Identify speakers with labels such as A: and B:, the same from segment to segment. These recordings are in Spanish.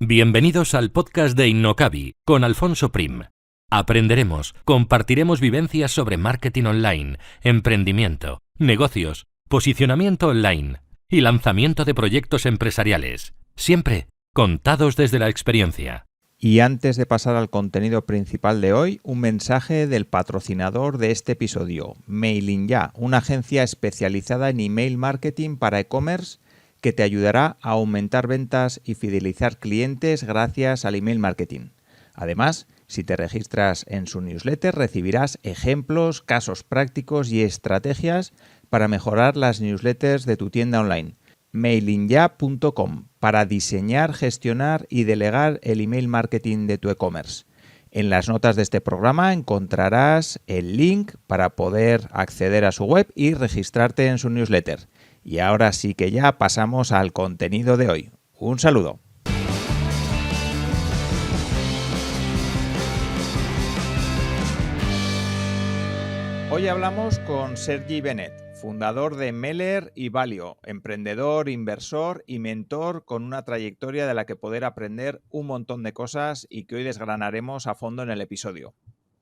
A: Bienvenidos al podcast de Innocabi con Alfonso Prim. Aprenderemos, compartiremos vivencias sobre marketing online, emprendimiento, negocios, posicionamiento online y lanzamiento de proyectos empresariales, siempre contados desde la experiencia.
B: Y antes de pasar al contenido principal de hoy, un mensaje del patrocinador de este episodio, Mailing.ya, una agencia especializada en email marketing para e-commerce que te ayudará a aumentar ventas y fidelizar clientes gracias al email marketing. Además, si te registras en su newsletter, recibirás ejemplos, casos prácticos y estrategias para mejorar las newsletters de tu tienda online. Mailing.ya.com para diseñar, gestionar y delegar el email marketing de tu e-commerce. En las notas de este programa encontrarás el link para poder acceder a su web y registrarte en su newsletter. Y ahora sí que ya pasamos al contenido de hoy. Un saludo. Hoy hablamos con Sergi Benet, fundador de Meller y Valio, emprendedor, inversor y mentor con una trayectoria de la que poder aprender un montón de cosas y que hoy desgranaremos a fondo en el episodio.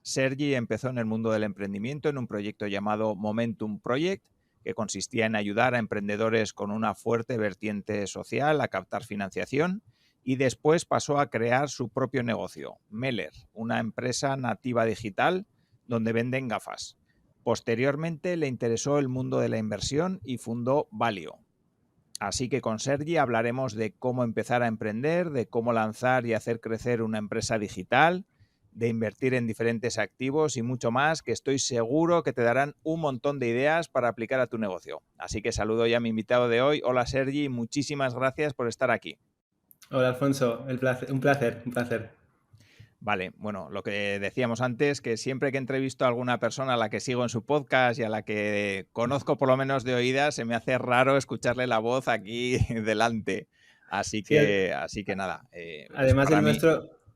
B: Sergi empezó en el mundo del emprendimiento en un proyecto llamado Momentum Project, que consistía en ayudar a emprendedores con una fuerte vertiente social a captar financiación, y después pasó a crear su propio negocio, Meller, una empresa nativa digital donde venden gafas. Posteriormente le interesó el mundo de la inversión y fundó Valio. Así que con Sergi hablaremos de cómo empezar a emprender, de cómo lanzar y hacer crecer una empresa digital, de invertir en diferentes activos y mucho más, que estoy seguro que te darán un montón de ideas para aplicar a tu negocio. Así que saludo ya a mi invitado de hoy. Hola Sergi, muchísimas gracias por estar aquí.
C: Hola Alfonso, un placer.
B: Vale, bueno, lo que decíamos antes, que siempre que entrevisto a alguna persona a la que sigo en su podcast y a la que conozco por lo menos de oídas, se me hace raro escucharle la voz aquí delante. Así que nada.
C: Además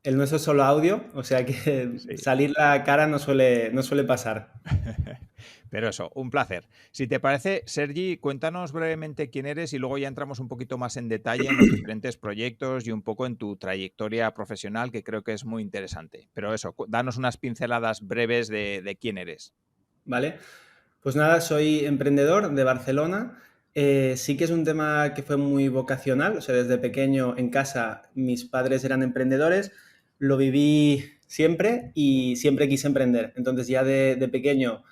C: el nuestro es solo audio, o sea que
B: Sí.
C: salir la cara no suele pasar.
B: Pero eso, un placer. Si te parece, Sergi, cuéntanos brevemente quién eres y luego ya entramos un poquito más en detalle en los diferentes proyectos y un poco en tu trayectoria profesional, que creo que es muy interesante. Pero eso, danos unas pinceladas breves de quién eres.
C: Vale, pues nada, soy emprendedor de Barcelona. Sí que es un tema que fue muy vocacional, o sea, desde pequeño en casa mis padres eran emprendedores, lo viví siempre y siempre quise emprender. Entonces ya de pequeño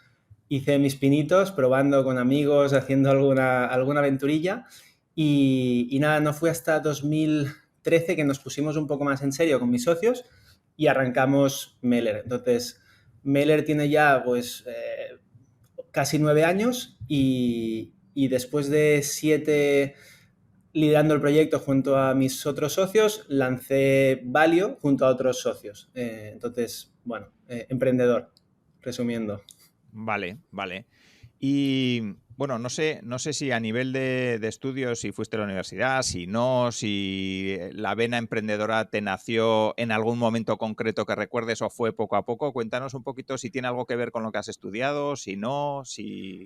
C: hice mis pinitos probando con amigos, haciendo alguna aventurilla y nada, no fue hasta 2013 que nos pusimos un poco más en serio con mis socios y arrancamos Meller. Entonces, Meller tiene ya pues casi 9 años y después de 7 liderando el proyecto junto a mis otros socios, lancé Valio junto a otros socios. Entonces, bueno, emprendedor, resumiendo.
B: Vale. Y bueno, no sé si a nivel de estudios, si fuiste a la universidad, si no, si la vena emprendedora te nació en algún momento concreto que recuerdes o fue poco a poco. Cuéntanos un poquito si tiene algo que ver con lo que has estudiado, si no,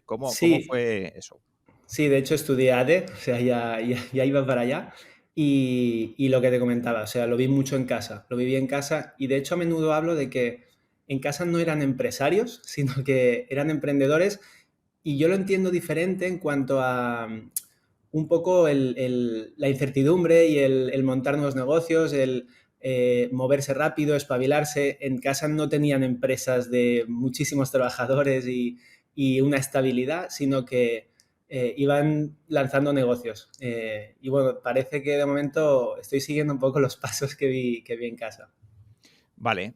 B: cómo fue eso.
C: Sí, de hecho estudié ADE, o sea, ya iba para allá. Y lo que te comentaba, o sea, lo vi mucho en casa, lo viví en casa y de hecho a menudo hablo de que en casa no eran empresarios, sino que eran emprendedores y yo lo entiendo diferente en cuanto a un poco la incertidumbre y el montar nuevos negocios, el moverse rápido, espabilarse. En casa no tenían empresas de muchísimos trabajadores y una estabilidad, sino que iban lanzando negocios. Y bueno, parece que de momento estoy siguiendo un poco los pasos que vi en casa.
B: Vale.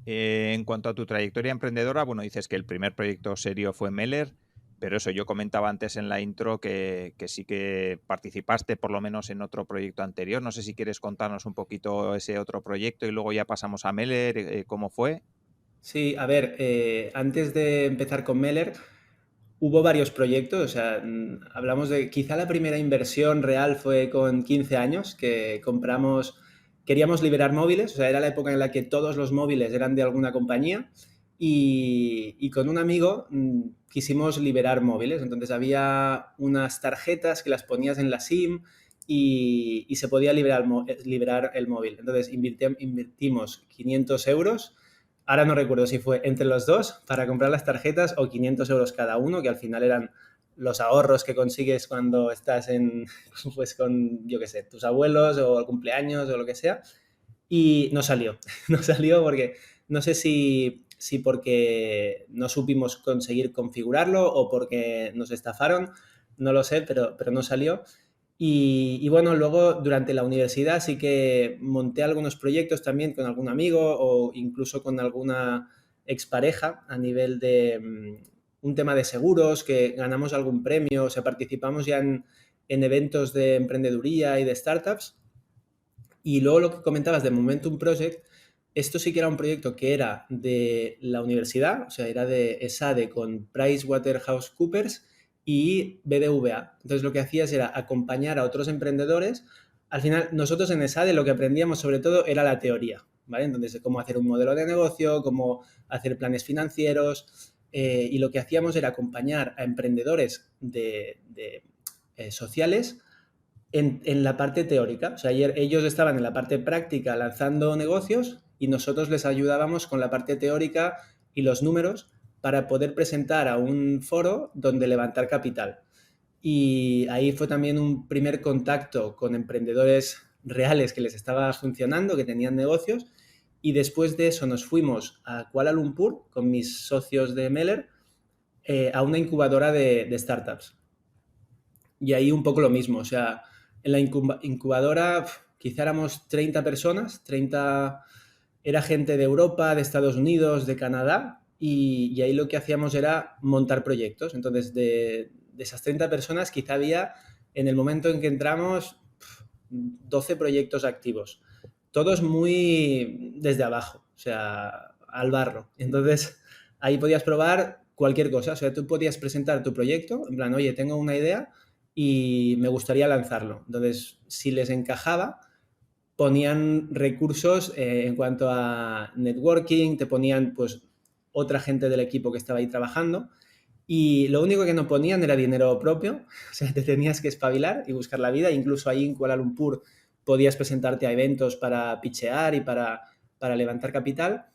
B: En cuanto a tu trayectoria emprendedora, bueno, dices que el primer proyecto serio fue Meller, pero eso, yo comentaba antes en la intro que sí que participaste por lo menos en otro proyecto anterior. No sé si quieres contarnos un poquito ese otro proyecto y luego ya pasamos a Meller, ¿cómo fue?
C: Sí, a ver, antes de empezar con Meller, hubo varios proyectos, o sea, hablamos de quizá la primera inversión real fue con 15 años, que queríamos liberar móviles, o sea, era la época en la que todos los móviles eran de alguna compañía y con un amigo quisimos liberar móviles, entonces había unas tarjetas que las ponías en la SIM y se podía liberar el móvil. Entonces invertimos 500 euros. Ahora no recuerdo si fue entre los dos para comprar las tarjetas o 500 euros cada uno, que al final eran los ahorros que consigues cuando estás pues con, yo qué sé, tus abuelos o el cumpleaños o lo que sea. Y no salió. No salió porque no sé si porque no supimos conseguir configurarlo o porque nos estafaron, no lo sé, pero no salió. Y bueno, luego durante la universidad sí que monté algunos proyectos también con algún amigo o incluso con alguna expareja a nivel de un tema de seguros, que ganamos algún premio, o sea, participamos ya en eventos de emprendeduría y de startups. Y luego lo que comentabas de Momentum Project, esto sí que era un proyecto que era de la universidad, o sea, era de ESADE con PricewaterhouseCoopers y BBVA. Entonces lo que hacías era acompañar a otros emprendedores. Al final, nosotros en ESADE lo que aprendíamos sobre todo era la teoría, ¿vale? Entonces, cómo hacer un modelo de negocio, cómo hacer planes financieros, y lo que hacíamos era acompañar a emprendedores sociales en la parte teórica. O sea, ayer ellos estaban en la parte práctica lanzando negocios y nosotros les ayudábamos con la parte teórica y los números para poder presentar a un foro donde levantar capital. Y ahí fue también un primer contacto con emprendedores reales que les estaba funcionando, que tenían negocios. Y después de eso nos fuimos a Kuala Lumpur con mis socios de Meller, a una incubadora de startups. Y ahí un poco lo mismo, o sea, en la incubadora quizá éramos 30 personas, 30 era gente de Europa, de Estados Unidos, de Canadá, y ahí lo que hacíamos era montar proyectos. Entonces, de esas 30 personas quizá había, en el momento en que entramos, 12 proyectos activos, todos muy desde abajo, o sea, al barro. Entonces, ahí podías probar cualquier cosa, o sea, tú podías presentar tu proyecto, en plan, oye, tengo una idea y me gustaría lanzarlo. Entonces, si les encajaba, ponían recursos en cuanto a networking, te ponían pues otra gente del equipo que estaba ahí trabajando y lo único que no ponían era dinero propio, o sea, te tenías que espabilar y buscar la vida. Incluso ahí en Kuala Lumpur podías presentarte a eventos para pitchear y para levantar capital.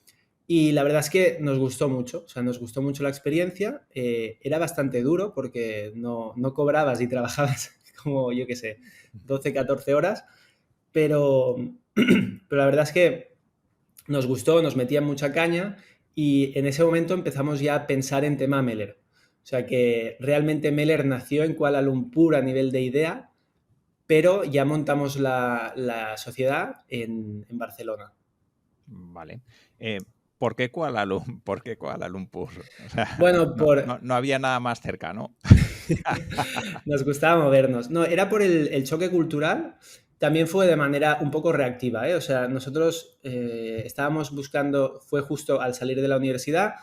C: Y la verdad es que nos gustó mucho, o sea, nos gustó mucho la experiencia. Era bastante duro porque no cobrabas y trabajabas como, yo qué sé, 12, 14 horas, pero, pero la verdad es que nos gustó, nos metían mucha caña y en ese momento empezamos ya a pensar en tema Meller. O sea que realmente Meller nació en Kuala Lumpur a nivel de idea, pero ya montamos la sociedad en Barcelona.
B: Vale. ¿Por qué Kuala Lumpur? ¿Por qué Kuala Lumpur? O sea,
C: Bueno,
B: no había nada más cercano.
C: nos gustaba movernos. No, era por el choque cultural. También fue de manera un poco reactiva, ¿eh? O sea, nosotros estábamos buscando, fue justo al salir de la universidad,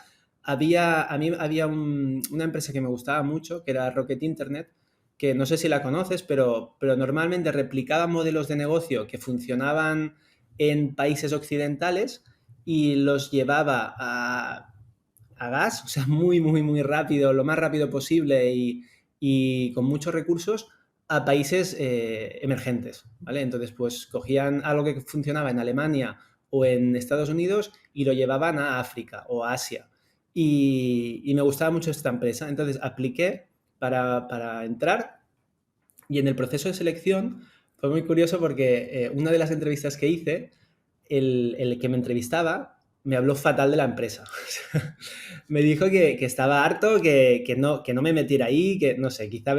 C: a mí había una empresa que me gustaba mucho, que era Rocket Internet, que no sé si la conoces, pero normalmente replicaba modelos de negocio que funcionaban en países occidentales y los llevaba a gas, o sea, muy, muy, muy rápido, lo más rápido posible y con muchos recursos a países emergentes, ¿vale? Entonces, pues cogían algo que funcionaba en Alemania o en Estados Unidos y lo llevaban a África o a Asia. Y me gustaba mucho esta empresa. Entonces, apliqué para entrar y en el proceso de selección fue muy curioso porque una de las entrevistas que hice, el que me entrevistaba me habló fatal de la empresa. Me dijo que estaba harto, que no me metiera ahí, que no sé, quizá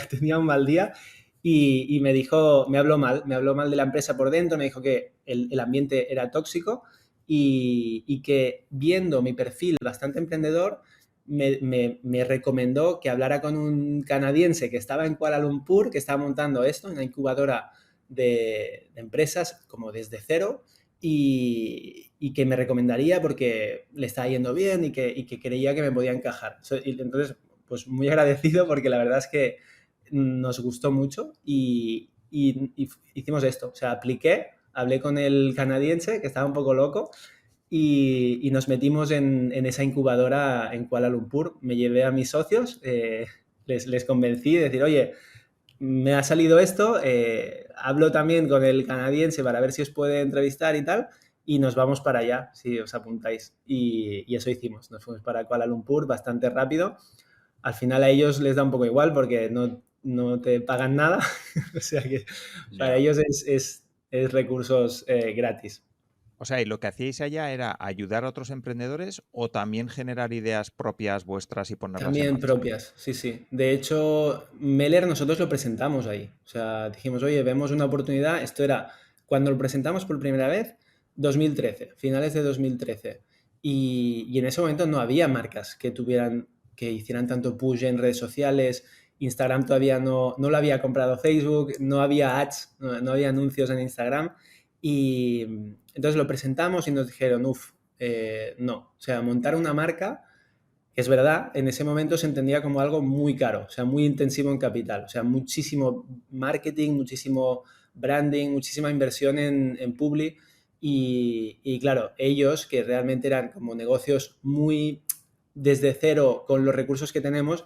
C: tenía un mal día y me dijo, me habló mal de la empresa por dentro, me dijo que el ambiente era tóxico y que viendo mi perfil bastante emprendedor, me recomendó que hablara con un canadiense que estaba en Kuala Lumpur, que estaba montando esto, una incubadora de empresas como desde cero y que me recomendaría porque le estaba yendo bien y que creía que me podía encajar. Entonces, pues muy agradecido porque la verdad es que nos gustó mucho y hicimos esto. O sea, hablé con el canadiense que estaba un poco loco y nos metimos en esa incubadora en Kuala Lumpur. Me llevé a mis socios, les convencí de decir, oye, me ha salido esto, hablo también con el canadiense para ver si os puede entrevistar y tal, y nos vamos para allá, si os apuntáis. Y eso hicimos, nos fuimos para Kuala Lumpur bastante rápido. Al final a ellos les da un poco igual porque no te pagan nada, o sea que para
B: Ya.
C: ellos es recursos gratis.
B: O sea, ¿y lo que hacíais allá era ayudar a otros emprendedores o también generar ideas propias vuestras y ponerlas en
C: También
B: marcha?
C: propias, sí, sí. De hecho, Meller nosotros lo presentamos ahí. O sea, dijimos, oye, vemos una oportunidad. Esto era cuando lo presentamos por primera vez, 2013, finales de 2013. Y en ese momento no había marcas que hicieran tanto push en redes sociales. Instagram todavía no lo había comprado Facebook, no había ads, no había anuncios en Instagram. Y entonces lo presentamos y nos dijeron, uff, no. O sea, montar una marca que es verdad, en ese momento se entendía como algo muy caro, o sea, muy intensivo en capital, o sea, muchísimo marketing, muchísimo branding, muchísima inversión en publi y claro, ellos que realmente eran como negocios muy desde cero con los recursos que tenemos,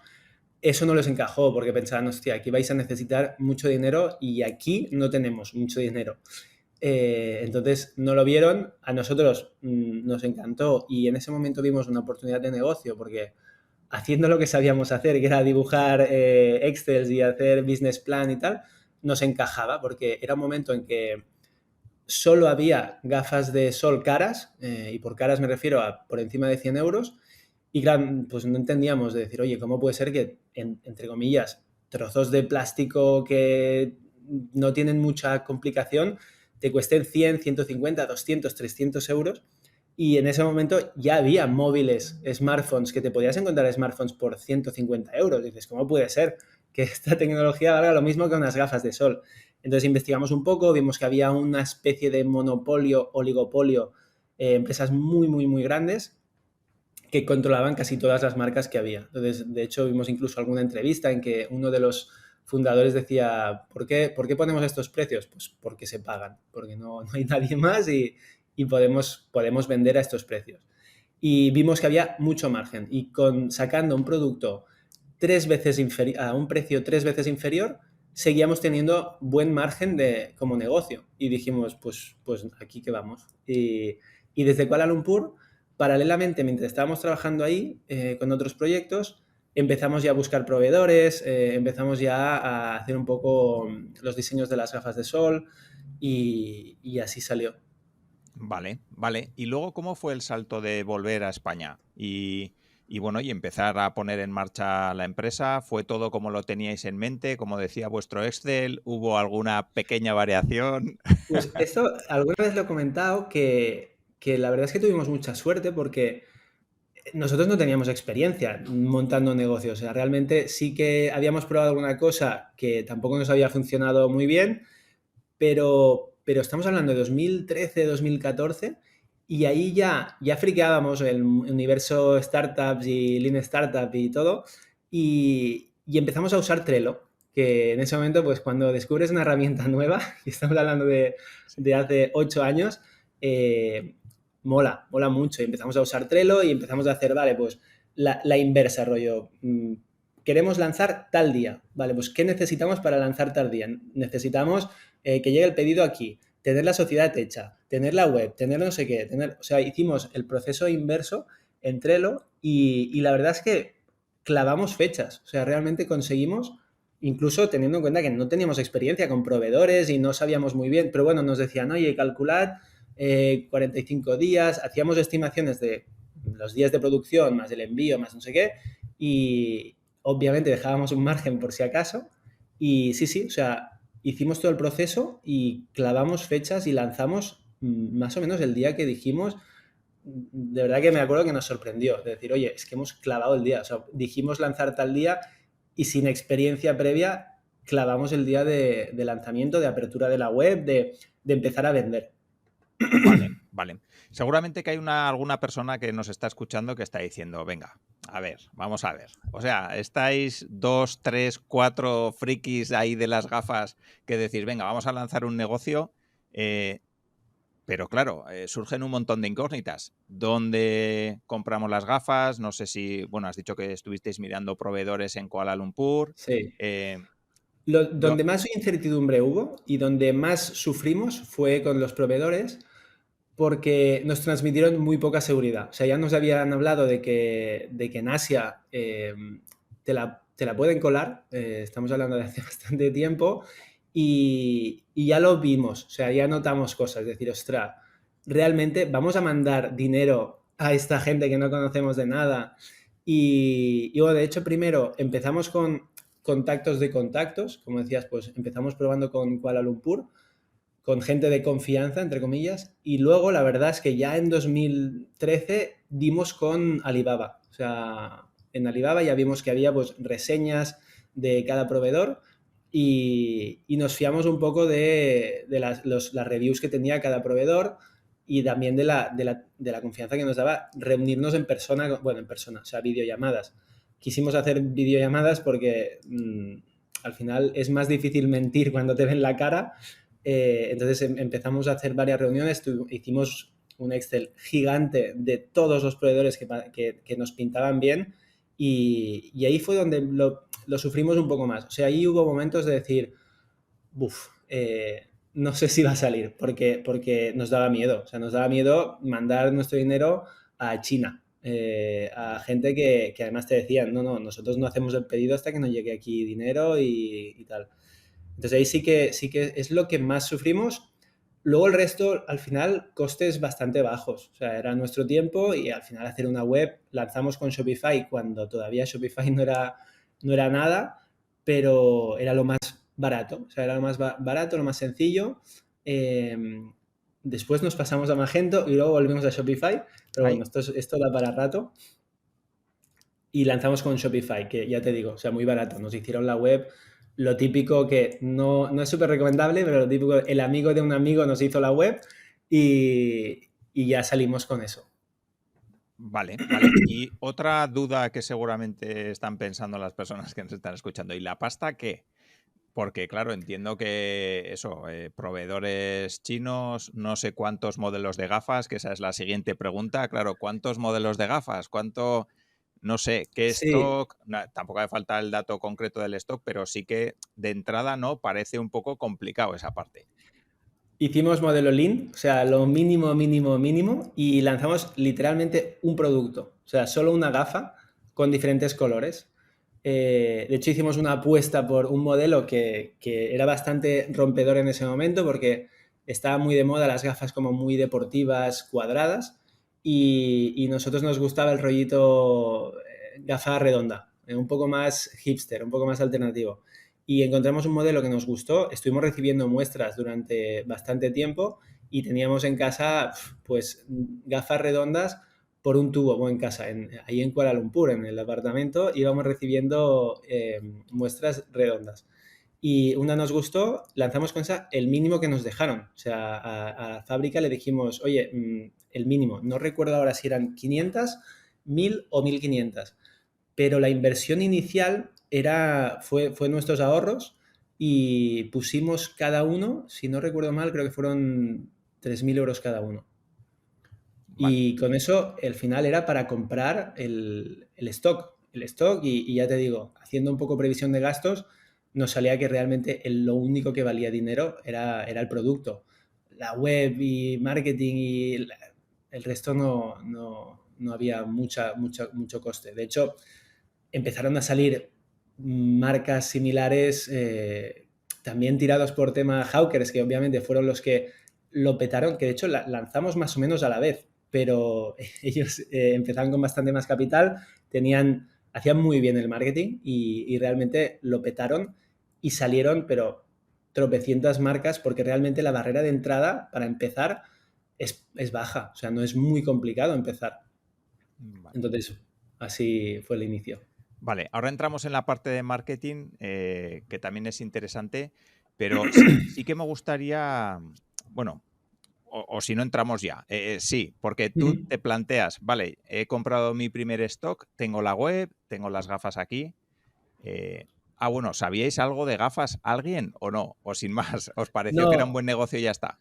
C: eso no les encajó porque pensaban, hostia, aquí vais a necesitar mucho dinero y aquí no tenemos mucho dinero. Entonces no lo vieron, a nosotros nos encantó y en ese momento vimos una oportunidad de negocio porque haciendo lo que sabíamos hacer, que era dibujar Excel y hacer business plan y tal, nos encajaba porque era un momento en que solo había gafas de sol caras, y por caras me refiero a por encima de 100 euros, y claro, pues no entendíamos de decir, oye, ¿cómo puede ser que, entre comillas, trozos de plástico que no tienen mucha complicación te cuesten 100, 150, 200, 300 euros? Y en ese momento ya había móviles, smartphones, que te podías encontrar smartphones por 150 euros. Dices, ¿cómo puede ser que esta tecnología valga lo mismo que unas gafas de sol? Entonces investigamos un poco, vimos que había una especie de monopolio, oligopolio, empresas muy, muy, muy grandes que controlaban casi todas las marcas que había. Entonces, de hecho, vimos incluso alguna entrevista en que uno de los fundadores decía, ¿por qué ponemos estos precios? Pues porque se pagan, porque no hay nadie más y podemos vender a estos precios. Y vimos que había mucho margen y sacando un producto a un precio 3 veces inferior, seguíamos teniendo buen margen como negocio. Y dijimos, pues aquí que vamos. Y desde Kuala Lumpur, paralelamente, mientras estábamos trabajando ahí con otros proyectos, empezamos ya a buscar proveedores, empezamos ya a hacer un poco los diseños de las gafas de sol y así salió.
B: Vale, vale. ¿Y luego cómo fue el salto de volver a España? Y bueno, y empezar a poner en marcha la empresa. ¿Fue todo como lo teníais en mente? Como decía vuestro Excel, ¿hubo alguna pequeña variación?
C: Pues esto alguna vez lo he comentado que la verdad es que tuvimos mucha suerte porque nosotros no teníamos experiencia montando negocios. O sea, realmente sí que habíamos probado alguna cosa que tampoco nos había funcionado muy bien, pero estamos hablando de 2013, 2014 y ahí ya friqueábamos el universo startups y Lean Startup y todo y empezamos a usar Trello, que en ese momento, pues cuando descubres una herramienta nueva, y estamos hablando de hace 8 años, mola mucho. Y empezamos a usar Trello y empezamos a hacer, vale, pues la inversa, rollo. Queremos lanzar tal día. Vale, pues ¿qué necesitamos para lanzar tal día? Necesitamos que llegue el pedido aquí, tener la sociedad hecha, tener la web, tener no sé qué, o sea, hicimos el proceso inverso en Trello y la verdad es que clavamos fechas, o sea, realmente conseguimos, incluso teniendo en cuenta que no teníamos experiencia con proveedores y no sabíamos muy bien, pero bueno, nos decían, oye, calculad 45 días, hacíamos estimaciones de los días de producción, más el envío, más no sé qué, y obviamente dejábamos un margen por si acaso, y sí, o sea, hicimos todo el proceso y clavamos fechas y lanzamos más o menos el día que dijimos. De verdad que me acuerdo que nos sorprendió, de decir, oye, es que hemos clavado el día, o sea, dijimos lanzar tal día y sin experiencia previa clavamos el día de lanzamiento, de apertura de la web, de empezar a vender.
B: Vale, vale. Seguramente que hay alguna persona que nos está escuchando que está diciendo, venga, a ver, vamos a ver. O sea, estáis 2, 3, 4 frikis ahí de las gafas que decís, venga, vamos a lanzar un negocio, pero claro, surgen un montón de incógnitas. ¿Dónde compramos las gafas? No sé si, bueno, has dicho que estuvisteis mirando proveedores en Kuala Lumpur.
C: Sí.
B: Eh,
C: Donde más incertidumbre hubo y donde más sufrimos fue con los proveedores porque nos transmitieron muy poca seguridad. O sea, ya nos habían hablado de que en Asia te la pueden colar, estamos hablando de hace bastante tiempo, y ya lo vimos, o sea, ya notamos cosas, es decir, ostras, realmente vamos a mandar dinero a esta gente que no conocemos de nada. Y bueno, de hecho, primero empezamos con contactos de contactos, como decías, pues empezamos probando con Kuala Lumpur, con gente de confianza, entre comillas, y luego la verdad es que ya en 2013 dimos con Alibaba. O sea, en Alibaba ya vimos que había pues reseñas de cada proveedor y nos fiamos un poco de las reviews que tenía cada proveedor y también de la confianza que nos daba reunirnos en persona, bueno, en persona, o sea, videollamadas. Quisimos hacer videollamadas porque al final es más difícil mentir cuando te ven la cara. Entonces empezamos a hacer varias reuniones, hicimos un Excel gigante de todos los proveedores que nos pintaban bien y ahí fue donde lo sufrimos un poco más. O sea, ahí hubo momentos de decir, uff, no sé si va a salir, porque nos daba miedo. O sea, nos daba miedo mandar nuestro dinero a China, a gente que además te decían, no, nosotros no hacemos el pedido hasta que no llegue aquí dinero y tal. Entonces ahí sí que es lo que más sufrimos. Luego el resto, al final, costes bastante bajos. O sea, era nuestro tiempo y al final hacer una web lanzamos con Shopify cuando todavía Shopify no era nada, pero era lo más barato. O sea, era lo más barato, lo más sencillo. Eh, Después nos pasamos a Magento y luego volvimos a Shopify. Pero
B: Ahí.
C: bueno, esto da para rato. Y lanzamos con Shopify, que ya te digo, o sea, muy barato. Nos hicieron la web, lo típico que no es súper recomendable, pero lo típico, el amigo de un amigo nos hizo la web y ya salimos con eso.
B: Vale, vale. Y otra duda que seguramente están pensando las personas que nos están escuchando, ¿y la pasta qué? Porque, claro, entiendo que eso, proveedores chinos, no sé cuántos modelos de gafas, que esa es la siguiente pregunta. Claro, ¿cuántos modelos de gafas? ¿Cuánto, no sé, qué
C: Sí,
B: stock? Tampoco hace falta el dato concreto del stock, pero sí que de entrada, ¿no? Parece un poco complicado esa parte.
C: hicimos modelo Lean, o sea, lo mínimo, mínimo, mínimo, y lanzamos literalmente un producto, o sea, solo una gafa con diferentes colores. De hecho, hicimos una apuesta por un modelo que era bastante rompedor en ese momento porque estaba muy de moda las gafas como muy deportivas, cuadradas, y nosotros nos gustaba el rollito gafa redonda, un poco más hipster, un poco más alternativo. Y encontramos un modelo que nos gustó, estuvimos recibiendo muestras durante bastante tiempo y teníamos en casa pues gafas redondas por un tubo, bueno, en casa, ahí en Kuala Lumpur, en el apartamento, íbamos recibiendo muestras redondas. Y una nos gustó, lanzamos con esa el mínimo que nos dejaron. O sea, a la fábrica le dijimos, oye, el mínimo, no recuerdo ahora si eran 500, 1000 o 1500, pero la inversión inicial fue nuestros ahorros y pusimos cada uno, si no recuerdo mal, creo que fueron 3000 euros cada uno.
B: Vale.
C: Y con eso, el final era para comprar el stock. El stock, y ya te digo, haciendo un poco previsión de gastos, nos salía que realmente lo único que valía dinero era el producto. La web y marketing y el resto no había mucho coste. De hecho, empezaron a salir marcas similares también tirados por tema Hawkers, que obviamente fueron los que lo petaron, que de hecho lanzamos más o menos a la vez, pero ellos empezaron con bastante más capital, hacían muy bien el marketing y realmente lo petaron y salieron, pero tropecientas marcas, porque realmente la barrera de entrada para empezar es baja, o sea, no es muy complicado empezar.
B: Vale.
C: Entonces, así fue el inicio.
B: Vale, ahora entramos en la parte de marketing, que también es interesante, pero sí que me gustaría, bueno, o si no entramos ya, sí, porque tú
C: Ujú.
B: te planteas, vale, he comprado mi primer stock, tengo la web, tengo las gafas aquí. Bueno, ¿sabíais algo de gafas alguien o no? O sin más, ¿os pareció que era un
C: No,
B: buen negocio y ya está?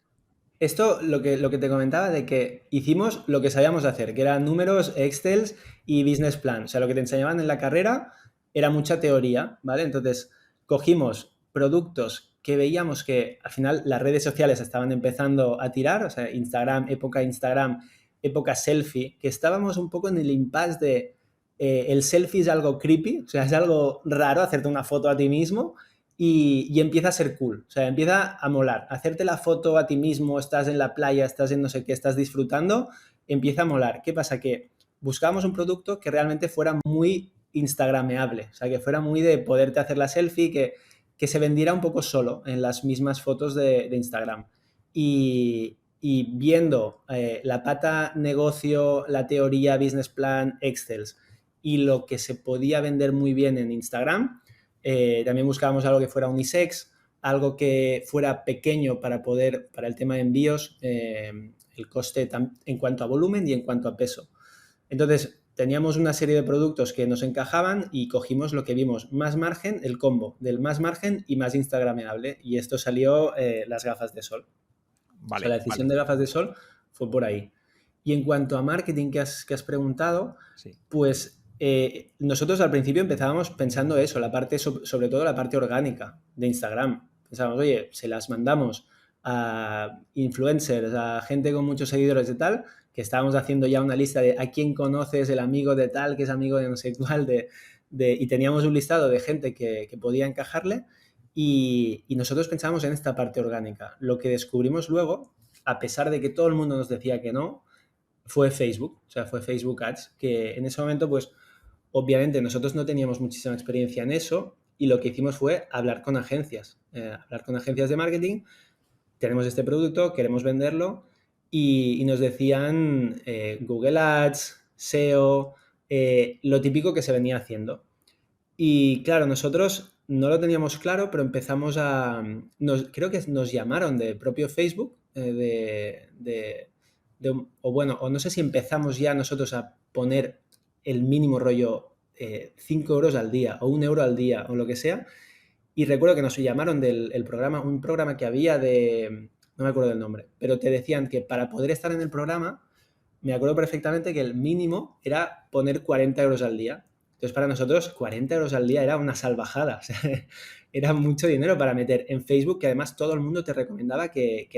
C: esto lo que te comentaba de que hicimos lo que sabíamos hacer, que eran números, Excels y business plan. O sea, lo que te enseñaban en la carrera era mucha teoría, ¿vale? Entonces, cogimos productos que veíamos que al final las redes sociales estaban empezando a tirar, o sea, Instagram, época selfie, que estábamos un poco en el impasse de el selfie es algo creepy, o sea, es algo raro hacerte una foto a ti mismo y empieza a ser cool, o sea, empieza a molar. Hacerte la foto a ti mismo, estás en la playa, estás en no sé qué, estás disfrutando, empieza a molar. ¿Qué pasa? Que buscábamos un producto que realmente fuera muy instagrameable, o sea, que fuera muy de poderte hacer la selfie, que se vendiera un poco solo en las mismas fotos de Instagram. Y viendo la pata negocio, la teoría, business plan, Excel y lo que se podía vender muy bien en Instagram, también buscábamos algo que fuera unisex, algo que fuera pequeño para el tema de envíos, el coste en cuanto a volumen y en cuanto a peso. Entonces, teníamos una serie de productos que nos encajaban y cogimos lo que vimos, más margen, el combo del más margen y más instagrameable. Y esto salió las gafas de sol.
B: Vale,
C: o sea, la decisión de gafas de sol fue por ahí. Y en cuanto a marketing que has preguntado,
B: sí.
C: pues nosotros al principio empezábamos pensando eso, sobre todo la parte orgánica de Instagram. Pensábamos, oye, se las mandamos a influencers, a gente con muchos seguidores de tal, que estábamos haciendo ya una lista de a quién conoces, el amigo de tal, que es amigo de no sé cuál, y teníamos un listado de gente que podía encajarle y nosotros pensábamos en esta parte orgánica. Lo que descubrimos luego, a pesar de que todo el mundo nos decía que no, fue Facebook, o sea, fue Facebook Ads, que en ese momento, pues, obviamente nosotros no teníamos muchísima experiencia en eso y lo que hicimos fue hablar con agencias de marketing. Tenemos este producto, queremos venderlo y nos decían Google Ads, SEO, lo típico que se venía haciendo. Y claro, nosotros no lo teníamos claro, pero empezamos creo que nos llamaron de propio Facebook, o no sé si empezamos ya nosotros a poner el mínimo rollo 5 euros al día o 1 euro al día o lo que sea. Y recuerdo que nos llamaron del programa, un programa que había no me acuerdo del nombre, pero te decían que para poder estar en el programa, me acuerdo perfectamente que el mínimo era poner 40 euros al día. Entonces, para nosotros, 40 euros al día era una salvajada. O sea, era mucho dinero para meter en Facebook, que además todo el mundo te recomendaba que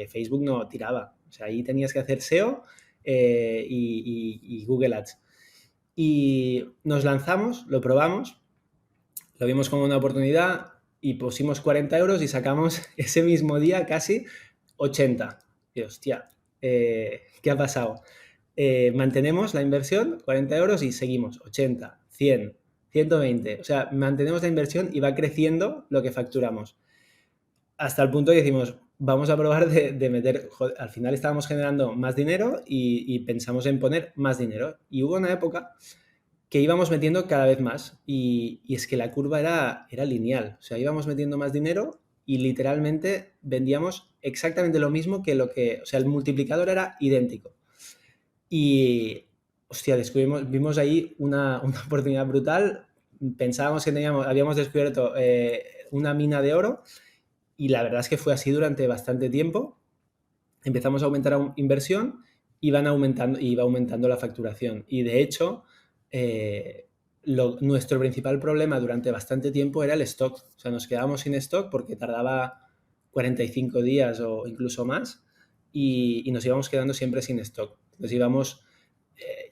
C: Facebook no tiraba. O sea, ahí tenías que hacer SEO y Google Ads. Y nos lanzamos, lo probamos, lo vimos como una oportunidad y pusimos 40 euros y sacamos ese mismo día casi 80. Y hostia, ¿qué ha pasado? Mantenemos la inversión, 40 euros y seguimos, 80, 100, 120. O sea, mantenemos la inversión y va creciendo lo que facturamos. Hasta el punto que decimos, vamos a probar de meter, joder, al final estábamos generando más dinero y pensamos en poner más dinero. Y hubo una época que íbamos metiendo cada vez más y es que la curva era lineal. O sea, íbamos metiendo más dinero y literalmente vendíamos exactamente lo mismo o sea, el multiplicador era idéntico. Y, hostia, vimos ahí una oportunidad brutal. Pensábamos que habíamos descubierto una mina de oro y la verdad es que fue así durante bastante tiempo. Empezamos a aumentar la inversión y iba aumentando la facturación. Y de hecho, nuestro principal problema durante bastante tiempo era el stock. O sea, nos quedábamos sin stock porque tardaba 45 días o incluso más y nos íbamos quedando siempre sin stock. Entonces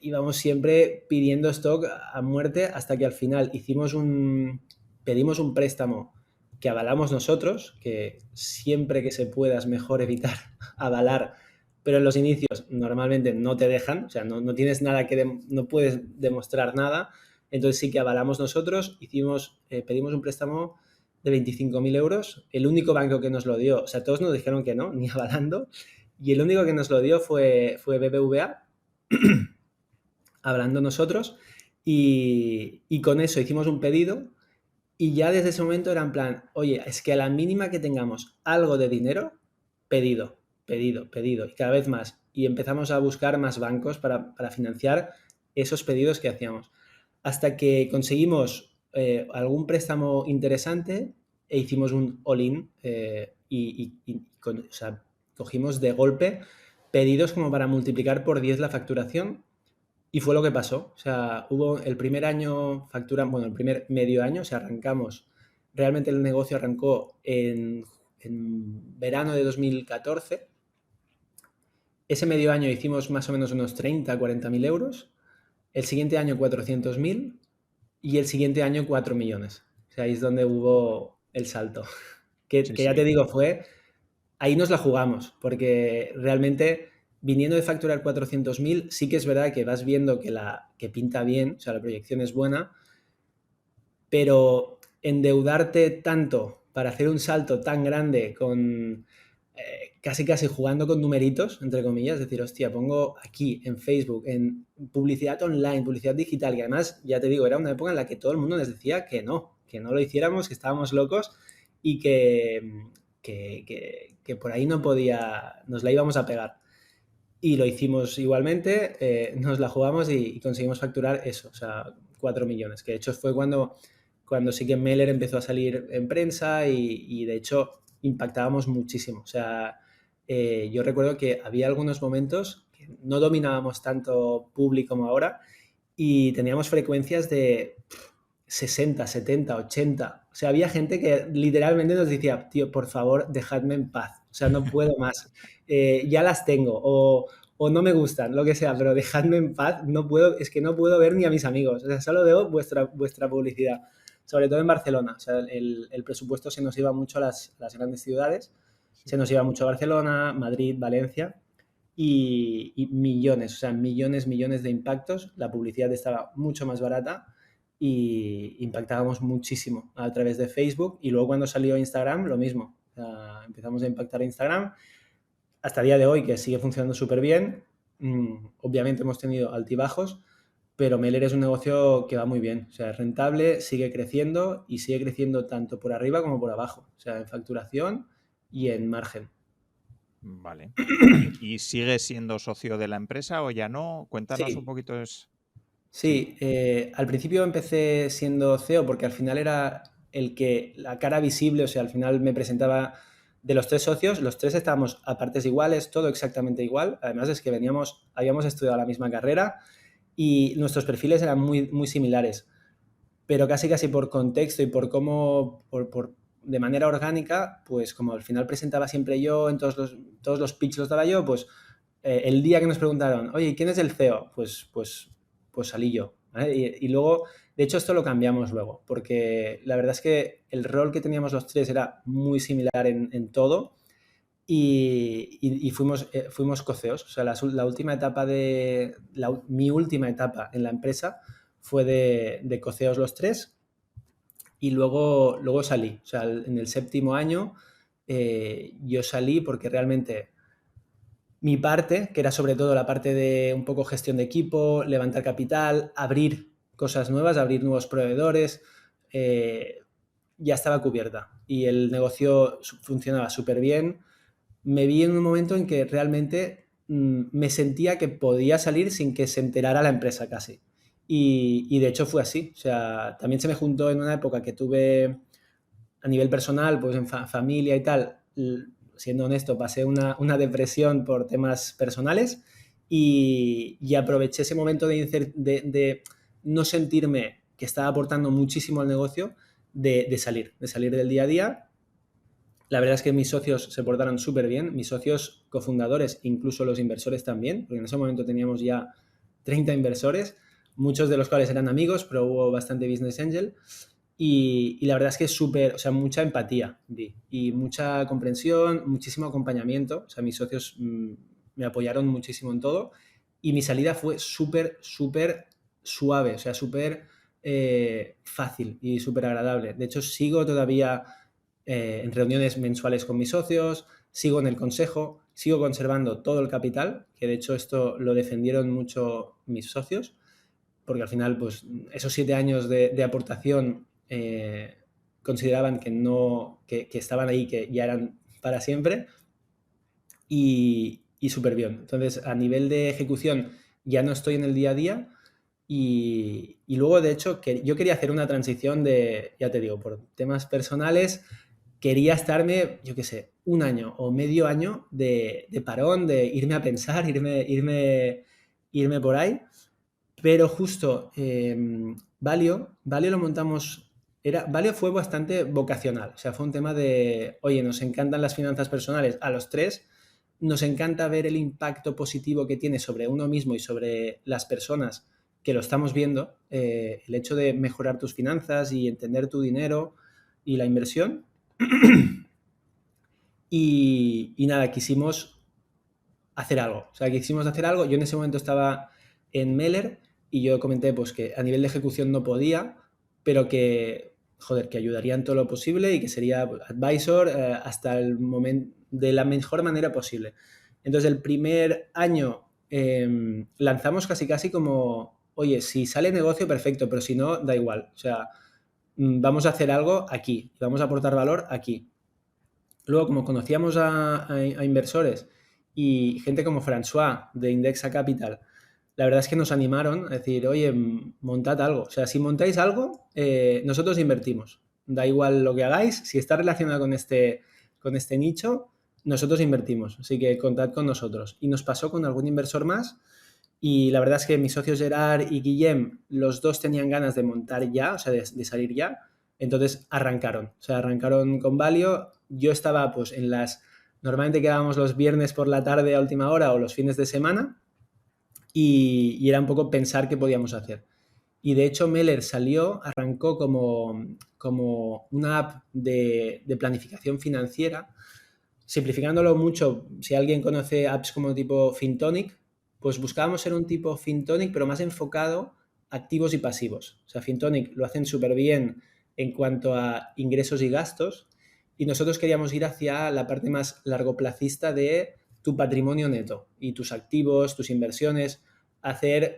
C: íbamos siempre pidiendo stock a muerte hasta que al final pedimos un préstamo que avalamos nosotros, que siempre que se pueda es mejor evitar avalar, pero en los inicios normalmente no te dejan, o sea, no tienes nada no puedes demostrar nada, entonces sí que avalamos nosotros, pedimos un préstamo de 25.000 euros, el único banco que nos lo dio, o sea, todos nos dijeron que no, ni avalando, y el único que nos lo dio fue BBVA, hablando nosotros, y con eso hicimos un pedido y ya desde ese momento era en plan, oye, es que a la mínima que tengamos algo de dinero, pedido, y cada vez más. Y empezamos a buscar más bancos para financiar esos pedidos que hacíamos. Hasta que conseguimos algún préstamo interesante e hicimos un all-in o sea, cogimos de golpe pedidos como para multiplicar por 10 la facturación. Y fue lo que pasó. O sea, hubo el primer año el primer medio año, o sea, arrancamos realmente el negocio arrancó en verano de 2014. Ese medio año hicimos más o menos unos 30, 40 mil euros. El siguiente año 400.000 y el siguiente año 4 millones. O sea, ahí es donde hubo el salto. Que
B: Sí,
C: ya te
B: sí.
C: digo, ahí nos la jugamos, porque realmente viniendo de facturar 400.000, sí que es verdad que vas viendo que pinta bien, o sea, la proyección es buena, pero endeudarte tanto para hacer un salto tan grande con casi casi jugando con numeritos, entre comillas, es decir, hostia, pongo aquí en Facebook, en publicidad online, publicidad digital, que además, ya te digo, era una época en la que todo el mundo nos decía que no lo hiciéramos, que estábamos locos y que por ahí no podía, nos la íbamos a pegar. Y lo hicimos igualmente, nos la jugamos y conseguimos facturar eso, o sea, 4 millones, que de hecho fue cuando sí que Meller empezó a salir en prensa y de hecho impactábamos muchísimo. O sea, yo recuerdo que había algunos momentos que no dominábamos tanto público como ahora y teníamos frecuencias de 60, 70, 80. O sea, había gente que literalmente nos decía, tío, por favor, dejadme en paz. O sea, no puedo más. Ya las tengo o no me gustan, lo que sea, pero dejadme en paz. No puedo, es que no puedo ver ni a mis amigos. O sea, solo veo vuestra publicidad. Sobre todo en Barcelona. O sea, el presupuesto se nos iba mucho a las grandes ciudades. Se nos iba mucho a Barcelona, Madrid, Valencia y millones, o sea, millones de impactos. La publicidad estaba mucho más barata y impactábamos muchísimo a través de Facebook y luego cuando salió Instagram, lo mismo. O sea, empezamos a impactar Instagram hasta el día de hoy, que sigue funcionando súper bien. Obviamente hemos tenido altibajos, pero Meller es un negocio que va muy bien. O sea, es rentable, sigue creciendo y sigue creciendo tanto por arriba como por abajo. O sea, en facturación y en margen.
B: Vale. ¿Y sigues siendo socio de la empresa o ya no? Cuéntanos un
C: Sí,
B: poquito. Sí,
C: sí, al principio empecé siendo CEO porque al final era la cara visible, o sea, al final me presentaba de los tres socios, los tres estábamos a partes iguales, todo exactamente igual, además es que habíamos estudiado la misma carrera y nuestros perfiles eran muy, muy similares, pero casi casi por contexto y por cómo, de manera orgánica, pues como al final presentaba siempre yo, en todos los pitch los daba yo, pues el día que nos preguntaron, oye, ¿quién es el CEO? Pues salí yo. ¿Vale? Y luego, de hecho, esto lo cambiamos luego, porque la verdad es que el rol que teníamos los tres era muy similar en todo y fuimos coceos. O sea, la última etapa mi última etapa en la empresa fue de coceos los tres y luego salí. O sea, en el séptimo año yo salí porque realmente mi parte, que era sobre todo la parte de un poco gestión de equipo, levantar capital, abrir cosas nuevas, abrir nuevos proveedores, ya estaba cubierta y el negocio funcionaba súper bien. Me vi en un momento en que realmente me sentía que podía salir sin que se enterara la empresa casi. Y de hecho fue así. O sea, también se me juntó en una época que tuve a nivel personal, pues en familia y tal, siendo honesto, pasé una depresión por temas personales y aproveché ese momento de no sentirme que estaba aportando muchísimo al negocio, de salir del día a día. La verdad es que mis socios se portaron súper bien, mis socios cofundadores, incluso los inversores también, porque en ese momento teníamos ya 30 inversores, muchos de los cuales eran amigos, pero hubo bastante business angel. Y la verdad es que es súper, o sea, mucha empatía vi, y mucha comprensión, muchísimo acompañamiento. O sea, mis socios me apoyaron muchísimo en todo y mi salida fue súper, súper suave, o sea, súper fácil y súper agradable. De hecho, sigo todavía en reuniones mensuales con mis socios, sigo en el consejo, sigo conservando todo el capital, que de hecho esto lo defendieron mucho mis socios, porque al final, pues, esos 7 años de aportación consideraban que no, que estaban ahí, que ya eran para siempre y súper bien. Entonces, a nivel de ejecución, ya no estoy en el día a día y luego, de hecho, que yo quería hacer una transición ya te digo, por temas personales, quería estarme, yo qué sé, un año o medio año de parón, de irme a pensar, irme por ahí. Pero justo Valio lo montamos Valio fue bastante vocacional, o sea, fue un tema de, oye, nos encantan las finanzas personales a los tres, nos encanta ver el impacto positivo que tiene sobre uno mismo y sobre las personas que lo estamos viendo, el hecho de mejorar tus finanzas y entender tu dinero y la inversión. Y nada, quisimos hacer algo, o sea, quisimos hacer algo. Yo en ese momento estaba en Meller y yo comenté pues que a nivel de ejecución no podía, pero que, joder, que ayudaría en todo lo posible y que sería advisor hasta el momento de la mejor manera posible. Entonces el primer año lanzamos casi casi como, oye, si sale negocio, perfecto, pero si no, da igual. O sea, vamos a hacer algo aquí, vamos a aportar valor aquí. Luego, como conocíamos a inversores y gente como François de Indexa Capital, la verdad es que nos animaron a decir, oye, montad algo. O sea, si montáis algo, nosotros invertimos. Da igual lo que hagáis, si está relacionado con este nicho, nosotros invertimos. Así que contad con nosotros. Y nos pasó con algún inversor más. Y la verdad es que mis socios Gerard y Guillem, los dos tenían ganas de montar ya, o sea, de salir ya. Entonces arrancaron. O sea, arrancaron con Valio. Yo estaba pues en las... Normalmente quedábamos los viernes por la tarde a última hora o los fines de semana y era un poco pensar qué podíamos hacer. Y de hecho Meller arrancó como una app de planificación financiera, simplificándolo mucho. Si alguien conoce apps como tipo Fintonic, pues buscábamos ser un tipo Fintonic, pero más enfocado a activos y pasivos. O sea, Fintonic lo hacen súper bien en cuanto a ingresos y gastos, y nosotros queríamos ir hacia la parte más largoplacista de tu patrimonio neto y tus activos, tus inversiones,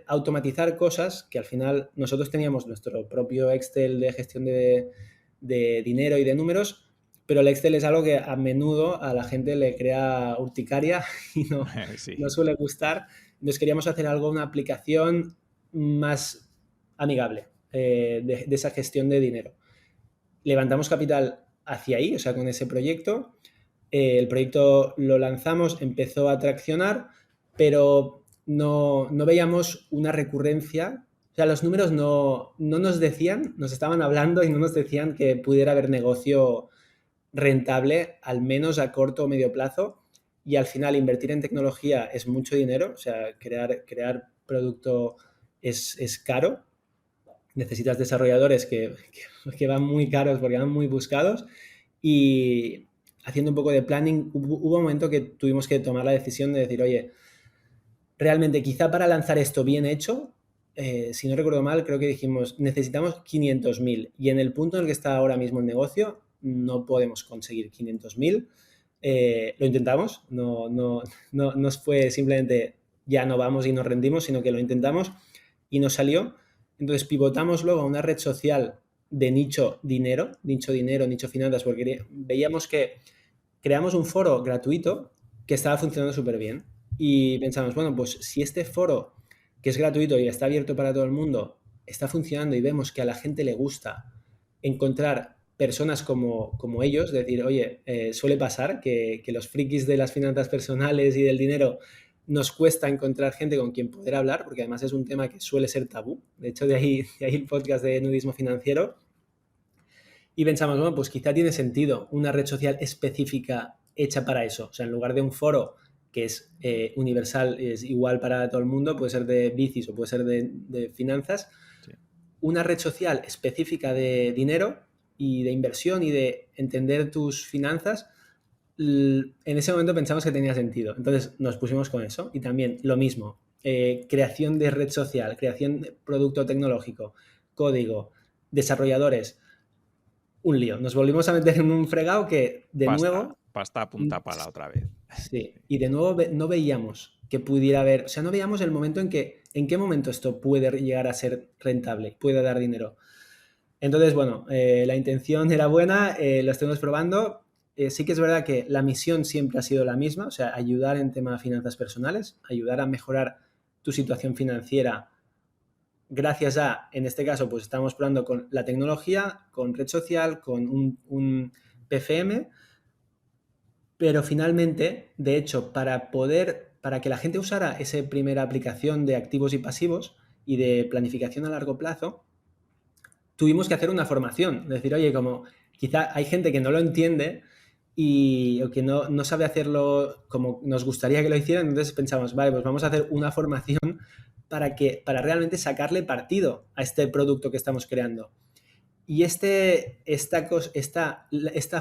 C: automatizar cosas que al final nosotros teníamos nuestro propio Excel de gestión de dinero y de números, pero el Excel es algo que a menudo a la gente le crea urticaria y
B: Sí.
C: no suele gustar. Entonces queríamos hacer algo, una aplicación más amigable de esa gestión de dinero. Levantamos capital hacia ahí, o sea, con ese proyecto. El proyecto lo lanzamos, empezó a traccionar, pero no veíamos una recurrencia. O sea, los números no nos decían, nos estaban hablando y no nos decían que pudiera haber negocio rentable, al menos a corto o medio plazo. Y al final invertir en tecnología es mucho dinero, o sea, crear producto es caro. Necesitas desarrolladores que van muy caros porque van muy buscados. Y haciendo un poco de planning, hubo un momento que tuvimos que tomar la decisión de decir, oye, realmente quizá para lanzar esto bien hecho, si no recuerdo mal, creo que dijimos, necesitamos 500.000. Y en el punto en el que está ahora mismo el negocio, no podemos conseguir 500.000. Lo intentamos, no nos fue simplemente ya no vamos y nos rendimos, sino que lo intentamos y nos salió. Entonces pivotamos luego a una red social de nicho dinero, nicho finanzas, porque veíamos que creamos un foro gratuito que estaba funcionando súper bien. Y pensamos, bueno, pues si este foro, que es gratuito y está abierto para todo el mundo, está funcionando y vemos que a la gente le gusta encontrar personas como ellos, decir, oye, suele pasar que los frikis de las finanzas personales y del dinero nos cuesta encontrar gente con quien poder hablar, porque además es un tema que suele ser tabú. De hecho, de ahí el podcast de nudismo financiero. Y pensamos, bueno, pues quizá tiene sentido una red social específica hecha para eso. O sea, en lugar de un foro que es universal, es igual para todo el mundo, puede ser de bicis o puede ser de finanzas, sí. Una red social específica de dinero y de inversión y de entender tus finanzas, en ese momento pensamos que tenía sentido. Entonces nos pusimos con eso. Y también lo mismo, creación de red social, creación de producto tecnológico, código, desarrolladores. Un lío. Nos volvimos a meter en un fregado que, de nuevo...
B: Pasta a punta pala otra vez.
C: Sí, y de nuevo no veíamos que pudiera haber... O sea, no veíamos el momento en qué momento esto puede llegar a ser rentable, puede dar dinero. Entonces, bueno, la intención era buena, lo estuvimos probando. Sí que es verdad que la misión siempre ha sido la misma, o sea, ayudar en tema de finanzas personales, ayudar a mejorar tu situación financiera gracias a, en este caso, pues estamos probando con la tecnología, con red social, con un PFM, pero finalmente, de hecho, para que la gente usara esa primera aplicación de activos y pasivos y de planificación a largo plazo, tuvimos que hacer una formación. Decir, oye, como quizá hay gente que no lo entiende o que no sabe hacerlo como nos gustaría que lo hicieran, entonces pensamos, vale, pues vamos a hacer una formación para realmente sacarle partido a este producto que estamos creando. Y esta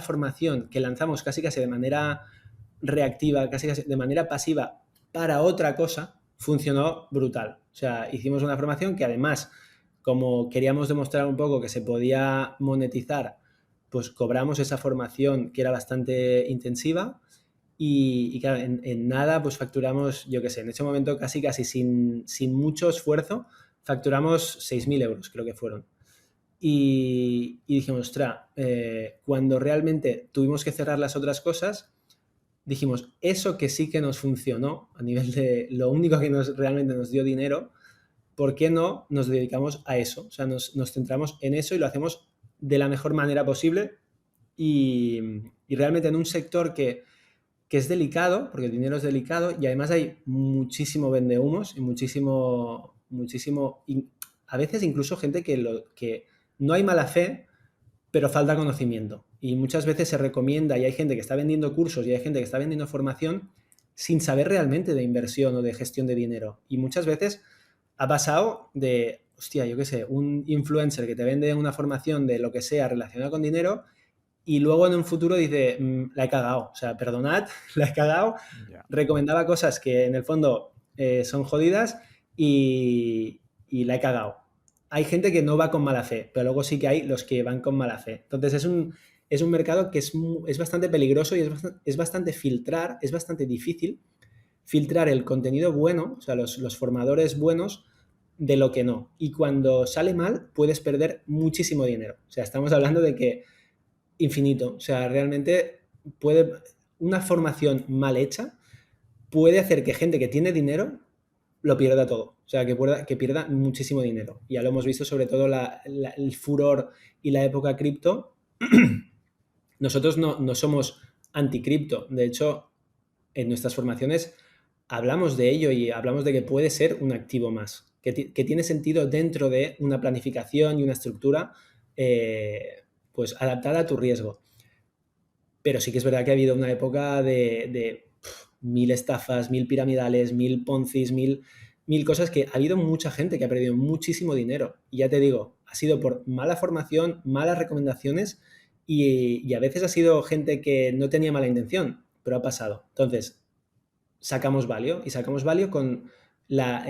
C: formación que lanzamos casi de manera reactiva, casi de manera pasiva para otra cosa, funcionó brutal. O sea, hicimos una formación que además, como queríamos demostrar un poco que se podía monetizar, pues cobramos esa formación que era bastante intensiva y claro, en nada pues facturamos, yo qué sé, en ese momento casi sin mucho esfuerzo, facturamos 6.000 euros, creo que fueron. Y dijimos, ostras, cuando realmente tuvimos que cerrar las otras cosas, dijimos, eso que sí que nos funcionó a nivel de lo único que realmente nos dio dinero, ¿por qué no nos dedicamos a eso? O sea, nos centramos en eso y lo hacemos de la mejor manera posible y realmente en un sector que es delicado, porque el dinero es delicado y además hay muchísimo vendehumos y muchísimo, a veces incluso gente que no hay mala fe, pero falta conocimiento. Y muchas veces se recomienda y hay gente que está vendiendo cursos y hay gente que está vendiendo formación sin saber realmente de inversión o de gestión de dinero. Y muchas veces ha pasado de, hostia, yo qué sé, un influencer que te vende una formación de lo que sea relacionado con dinero y luego en un futuro dice, la he cagado, o sea, perdonad, la he cagado, recomendaba cosas que en el fondo son jodidas y la he cagado. Hay gente que no va con mala fe, pero luego sí que hay los que van con mala fe. Entonces es un mercado que es bastante peligroso y es bastante difícil filtrar el contenido bueno, o sea, los formadores buenos de lo que no. Y cuando sale mal, puedes perder muchísimo dinero. O sea, estamos hablando de que infinito. O sea, realmente una formación mal hecha puede hacer que gente que tiene dinero lo pierda todo. O sea, que pierda muchísimo dinero. Ya lo hemos visto sobre todo el furor y la época cripto. Nosotros no somos anticripto. De hecho, en nuestras formaciones hablamos de ello y hablamos de que puede ser un activo más, que tiene sentido dentro de una planificación y una estructura pues adaptada a tu riesgo. Pero sí que es verdad que ha habido una época de 1000 estafas, 1000 piramidales, 1000 poncis, 1000 cosas que ha habido mucha gente que ha perdido muchísimo dinero. Y ya te digo, ha sido por mala formación, malas recomendaciones y a veces ha sido gente que no tenía mala intención, pero ha pasado. Entonces, sacamos Valio y sacamos Valio con la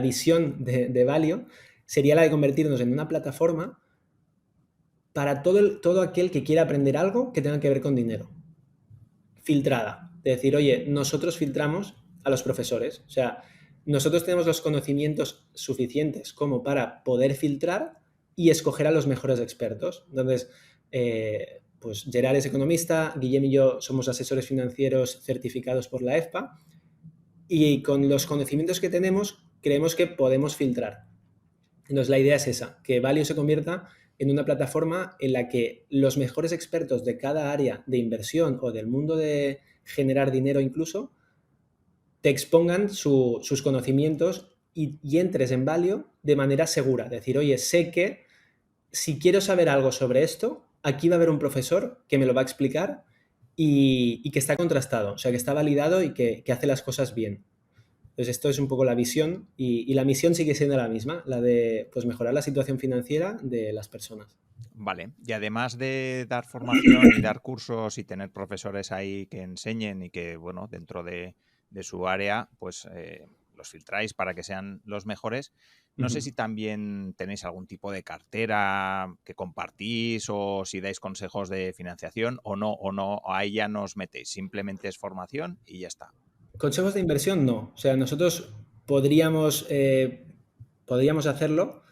C: visión de Valio sería la de convertirnos en una plataforma para todo aquel que quiera aprender algo que tenga que ver con dinero. Filtrada. De decir, oye, nosotros filtramos a los profesores. O sea, nosotros tenemos los conocimientos suficientes como para poder filtrar y escoger a los mejores expertos. Entonces, pues Gerard es economista, Guillem y yo somos asesores financieros certificados por la EFPA y con los conocimientos que tenemos creemos que podemos filtrar. Entonces, la idea es esa, que Valio se convierta en una plataforma en la que los mejores expertos de cada área de inversión o del mundo de generar dinero incluso, te expongan sus conocimientos y entres en Valio de manera segura. Decir, oye, sé que si quiero saber algo sobre esto, aquí va a haber un profesor que me lo va a explicar y que está contrastado, o sea, que está validado y que hace las cosas bien. Entonces, esto es un poco la visión y la misión sigue siendo la misma, la de pues, mejorar la situación financiera de las personas.
B: Vale, y además de dar formación y dar cursos y tener profesores ahí que enseñen y que, bueno, dentro de su área, pues los filtráis para que sean los mejores, no sé si también tenéis algún tipo de cartera que compartís o si dais consejos de financiación o no, ahí ya no os metéis, simplemente es formación y ya está.
C: Consejos de inversión no. O sea, nosotros podríamos hacerlo,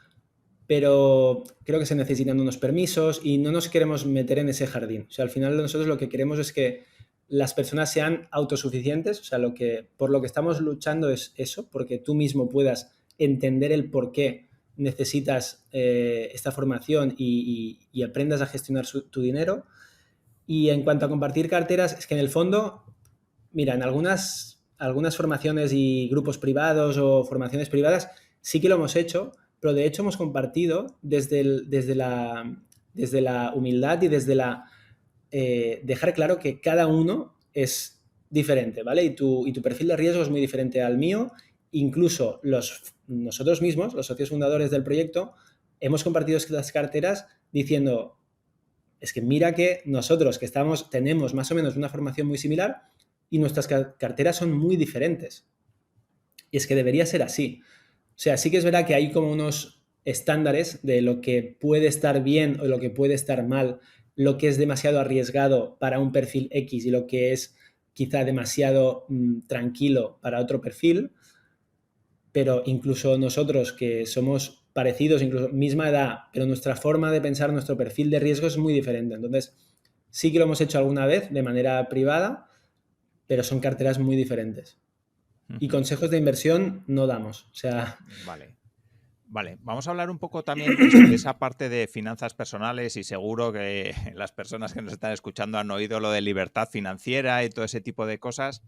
C: pero creo que se necesitan unos permisos y no nos queremos meter en ese jardín. O sea, al final nosotros lo que queremos es que las personas sean autosuficientes. O sea, por lo que estamos luchando es eso, porque tú mismo puedas entender el por qué necesitas esta formación y aprendas a gestionar tu dinero. Y en cuanto a compartir carteras, es que en el fondo, mira, en algunas formaciones y grupos privados o formaciones privadas sí que lo hemos hecho, pero de hecho hemos compartido desde la humildad y desde dejar claro que cada uno es diferente, ¿vale? Y tu perfil de riesgo es muy diferente al mío. Incluso nosotros mismos, los socios fundadores del proyecto, hemos compartido estas carteras diciendo, es que mira que nosotros que tenemos más o menos una formación muy similar y nuestras carteras son muy diferentes. Y es que debería ser así. O sea, sí que es verdad que hay como unos estándares de lo que puede estar bien o lo que puede estar mal, lo que es demasiado arriesgado para un perfil X y lo que es quizá demasiado tranquilo para otro perfil, pero incluso nosotros que somos parecidos, incluso misma edad, pero nuestra forma de pensar, nuestro perfil de riesgo es muy diferente. Entonces, sí que lo hemos hecho alguna vez de manera privada, pero son carteras muy diferentes. Y consejos de inversión no damos. O sea...
B: Vale, vamos a hablar un poco también eso, de esa parte de finanzas personales y seguro que las personas que nos están escuchando han oído lo de libertad financiera y todo ese tipo de cosas,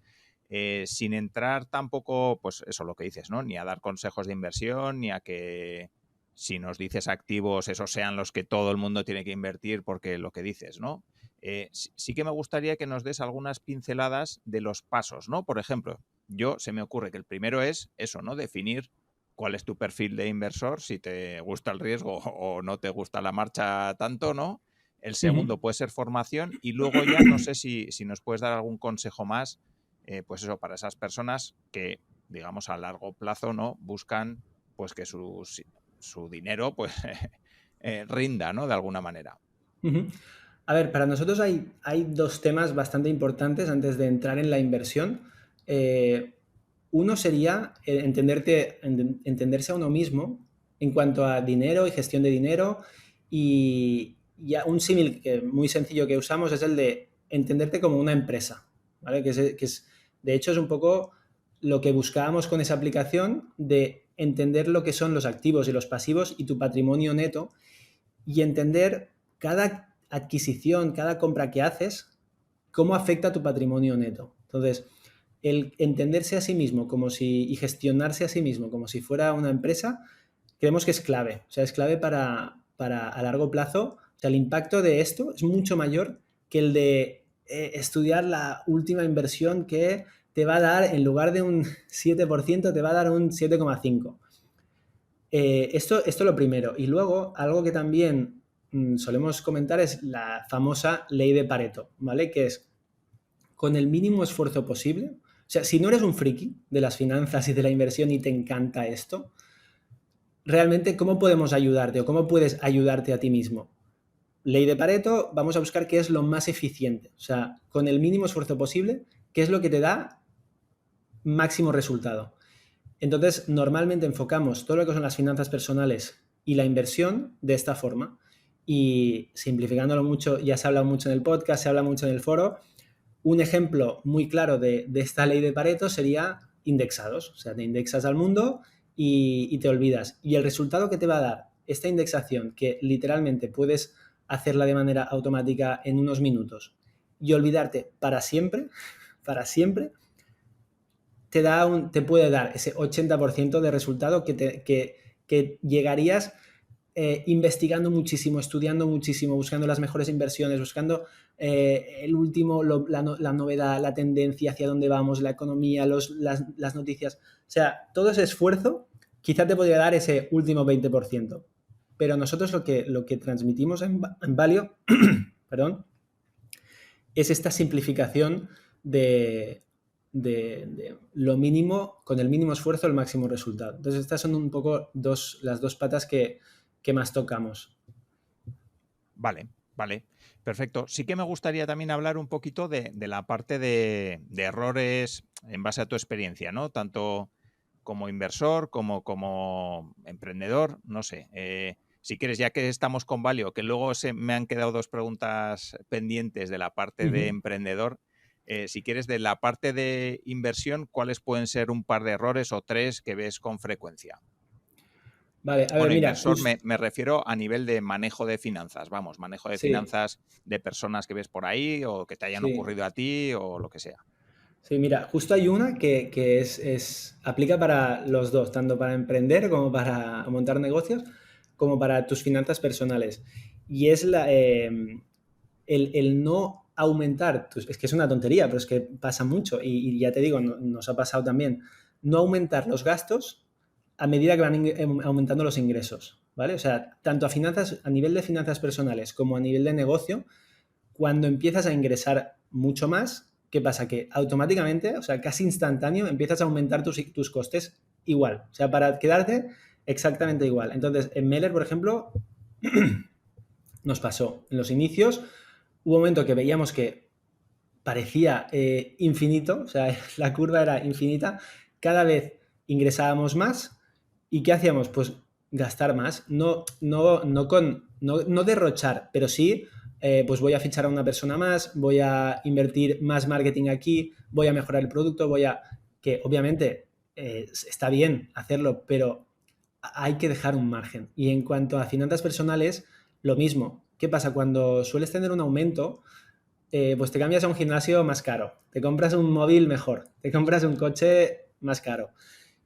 B: sin entrar tampoco, pues eso lo que dices, ¿no? Ni a dar consejos de inversión, ni a que si nos dices activos, esos sean los que todo el mundo tiene que invertir porque lo que dices, ¿no? Sí que me gustaría que nos des algunas pinceladas de los pasos, ¿no? Por ejemplo, se me ocurre que el primero es eso, ¿no? Definir cuál es tu perfil de inversor, si te gusta el riesgo o no te gusta la marcha tanto, ¿no? El segundo puede ser formación y luego ya no sé si nos puedes dar algún consejo más, pues eso, para esas personas que, digamos, a largo plazo, ¿no? Buscan pues que su dinero pues rinda, ¿no? De alguna manera.
C: A ver, para nosotros hay dos temas bastante importantes antes de entrar en la inversión. Uno sería entenderse a uno mismo en cuanto a dinero y gestión de dinero, y ya un símil muy sencillo que usamos es el de entenderte como una empresa, ¿vale? De hecho es un poco lo que buscábamos con esa aplicación, de entender lo que son los activos y los pasivos y tu patrimonio neto, y entender cada adquisición, cada compra que haces, cómo afecta a tu patrimonio neto. Entonces, el entenderse a sí mismo y gestionarse a sí mismo como si fuera una empresa, creemos que es clave. O sea, es clave para a largo plazo. O sea, el impacto de esto es mucho mayor que el de estudiar la última inversión que te va a dar, en lugar de un 7%, te va a dar un 7,5%. Esto es lo primero. Y luego, algo que también solemos comentar es la famosa ley de Pareto, ¿vale? Que es, con el mínimo esfuerzo posible. O sea, si no eres un friki de las finanzas y de la inversión y te encanta esto, realmente, ¿cómo podemos ayudarte o cómo puedes ayudarte a ti mismo? Ley de Pareto, vamos a buscar qué es lo más eficiente. O sea, con el mínimo esfuerzo posible, qué es lo que te da máximo resultado. Entonces, normalmente enfocamos todo lo que son las finanzas personales y la inversión de esta forma. Y simplificándolo mucho, ya se habla mucho en el podcast, se habla mucho en el foro. Un ejemplo muy claro de esta ley de Pareto sería indexados. O sea, te indexas al mundo y te olvidas. Y el resultado que te va a dar esta indexación, que literalmente puedes hacerla de manera automática en unos minutos y olvidarte para siempre, te puede dar ese 80% de resultado que llegarías investigando muchísimo, estudiando muchísimo, buscando las mejores inversiones, buscando el último, la novedad, la tendencia, hacia dónde vamos, la economía, las noticias. O sea, todo ese esfuerzo quizá te podría dar ese último 20%. Pero nosotros lo que transmitimos en Valio perdón, es esta simplificación de lo mínimo, con el mínimo esfuerzo, el máximo resultado. Entonces, estas son un poco las dos patas que más tocamos.
B: Vale, perfecto. Sí que me gustaría también hablar un poquito de la parte de errores en base a tu experiencia, ¿no? Tanto como inversor como emprendedor, no sé. Si quieres, ya que estamos con Valio, que luego me han quedado dos preguntas pendientes de la parte de emprendedor. Si quieres, de la parte de inversión, ¿cuáles pueden ser un par de errores o tres que ves con frecuencia?
C: Vale, a ver,
B: bueno,
C: mira,
B: inversor me refiero a nivel de manejo de finanzas,
C: sí,
B: finanzas de personas que ves por ahí o que te hayan
C: sí.
B: ocurrido a ti o lo que sea.
C: Sí, mira, justo hay una que aplica para los dos, tanto para emprender como para montar negocios, como para tus finanzas personales. Y es el no aumentar, es que es una tontería, pero es que pasa mucho. Y ya te digo, nos ha pasado también, no aumentar los gastos a medida que van aumentando los ingresos, ¿vale? O sea, tanto a nivel de finanzas personales como a nivel de negocio, cuando empiezas a ingresar mucho más, ¿qué pasa? Que automáticamente, o sea, casi instantáneo, empiezas a aumentar tus costes igual. O sea, para quedarte exactamente igual. Entonces, en Meller, por ejemplo, nos pasó. En los inicios hubo un momento que veíamos que parecía infinito, o sea, la curva era infinita, cada vez ingresábamos más y ¿qué hacíamos? Pues gastar más, no derrochar, pero sí, pues voy a fichar a una persona más, voy a invertir más marketing aquí, voy a mejorar el producto, que obviamente está bien hacerlo, pero hay que dejar un margen. Y en cuanto a finanzas personales, lo mismo. ¿Qué pasa? Cuando sueles tener un aumento, pues te cambias a un gimnasio más caro, te compras un móvil mejor, te compras un coche más caro.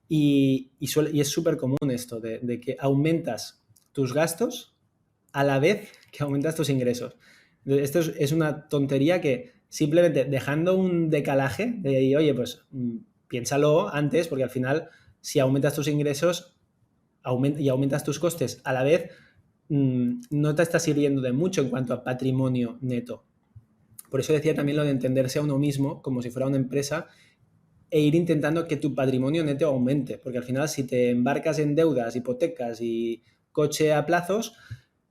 C: Y es súper común esto, de que aumentas tus gastos a la vez que aumentas tus ingresos. Esto es una tontería que simplemente dejando un decalaje de, oye, pues piénsalo antes, porque al final, si aumentas tus ingresos y aumentas tus costes a la vez, no te está sirviendo de mucho en cuanto a patrimonio neto. Por eso decía también lo de entenderse a uno mismo como si fuera una empresa e ir intentando que tu patrimonio neto aumente, porque al final si te embarcas en deudas, hipotecas y coche a plazos,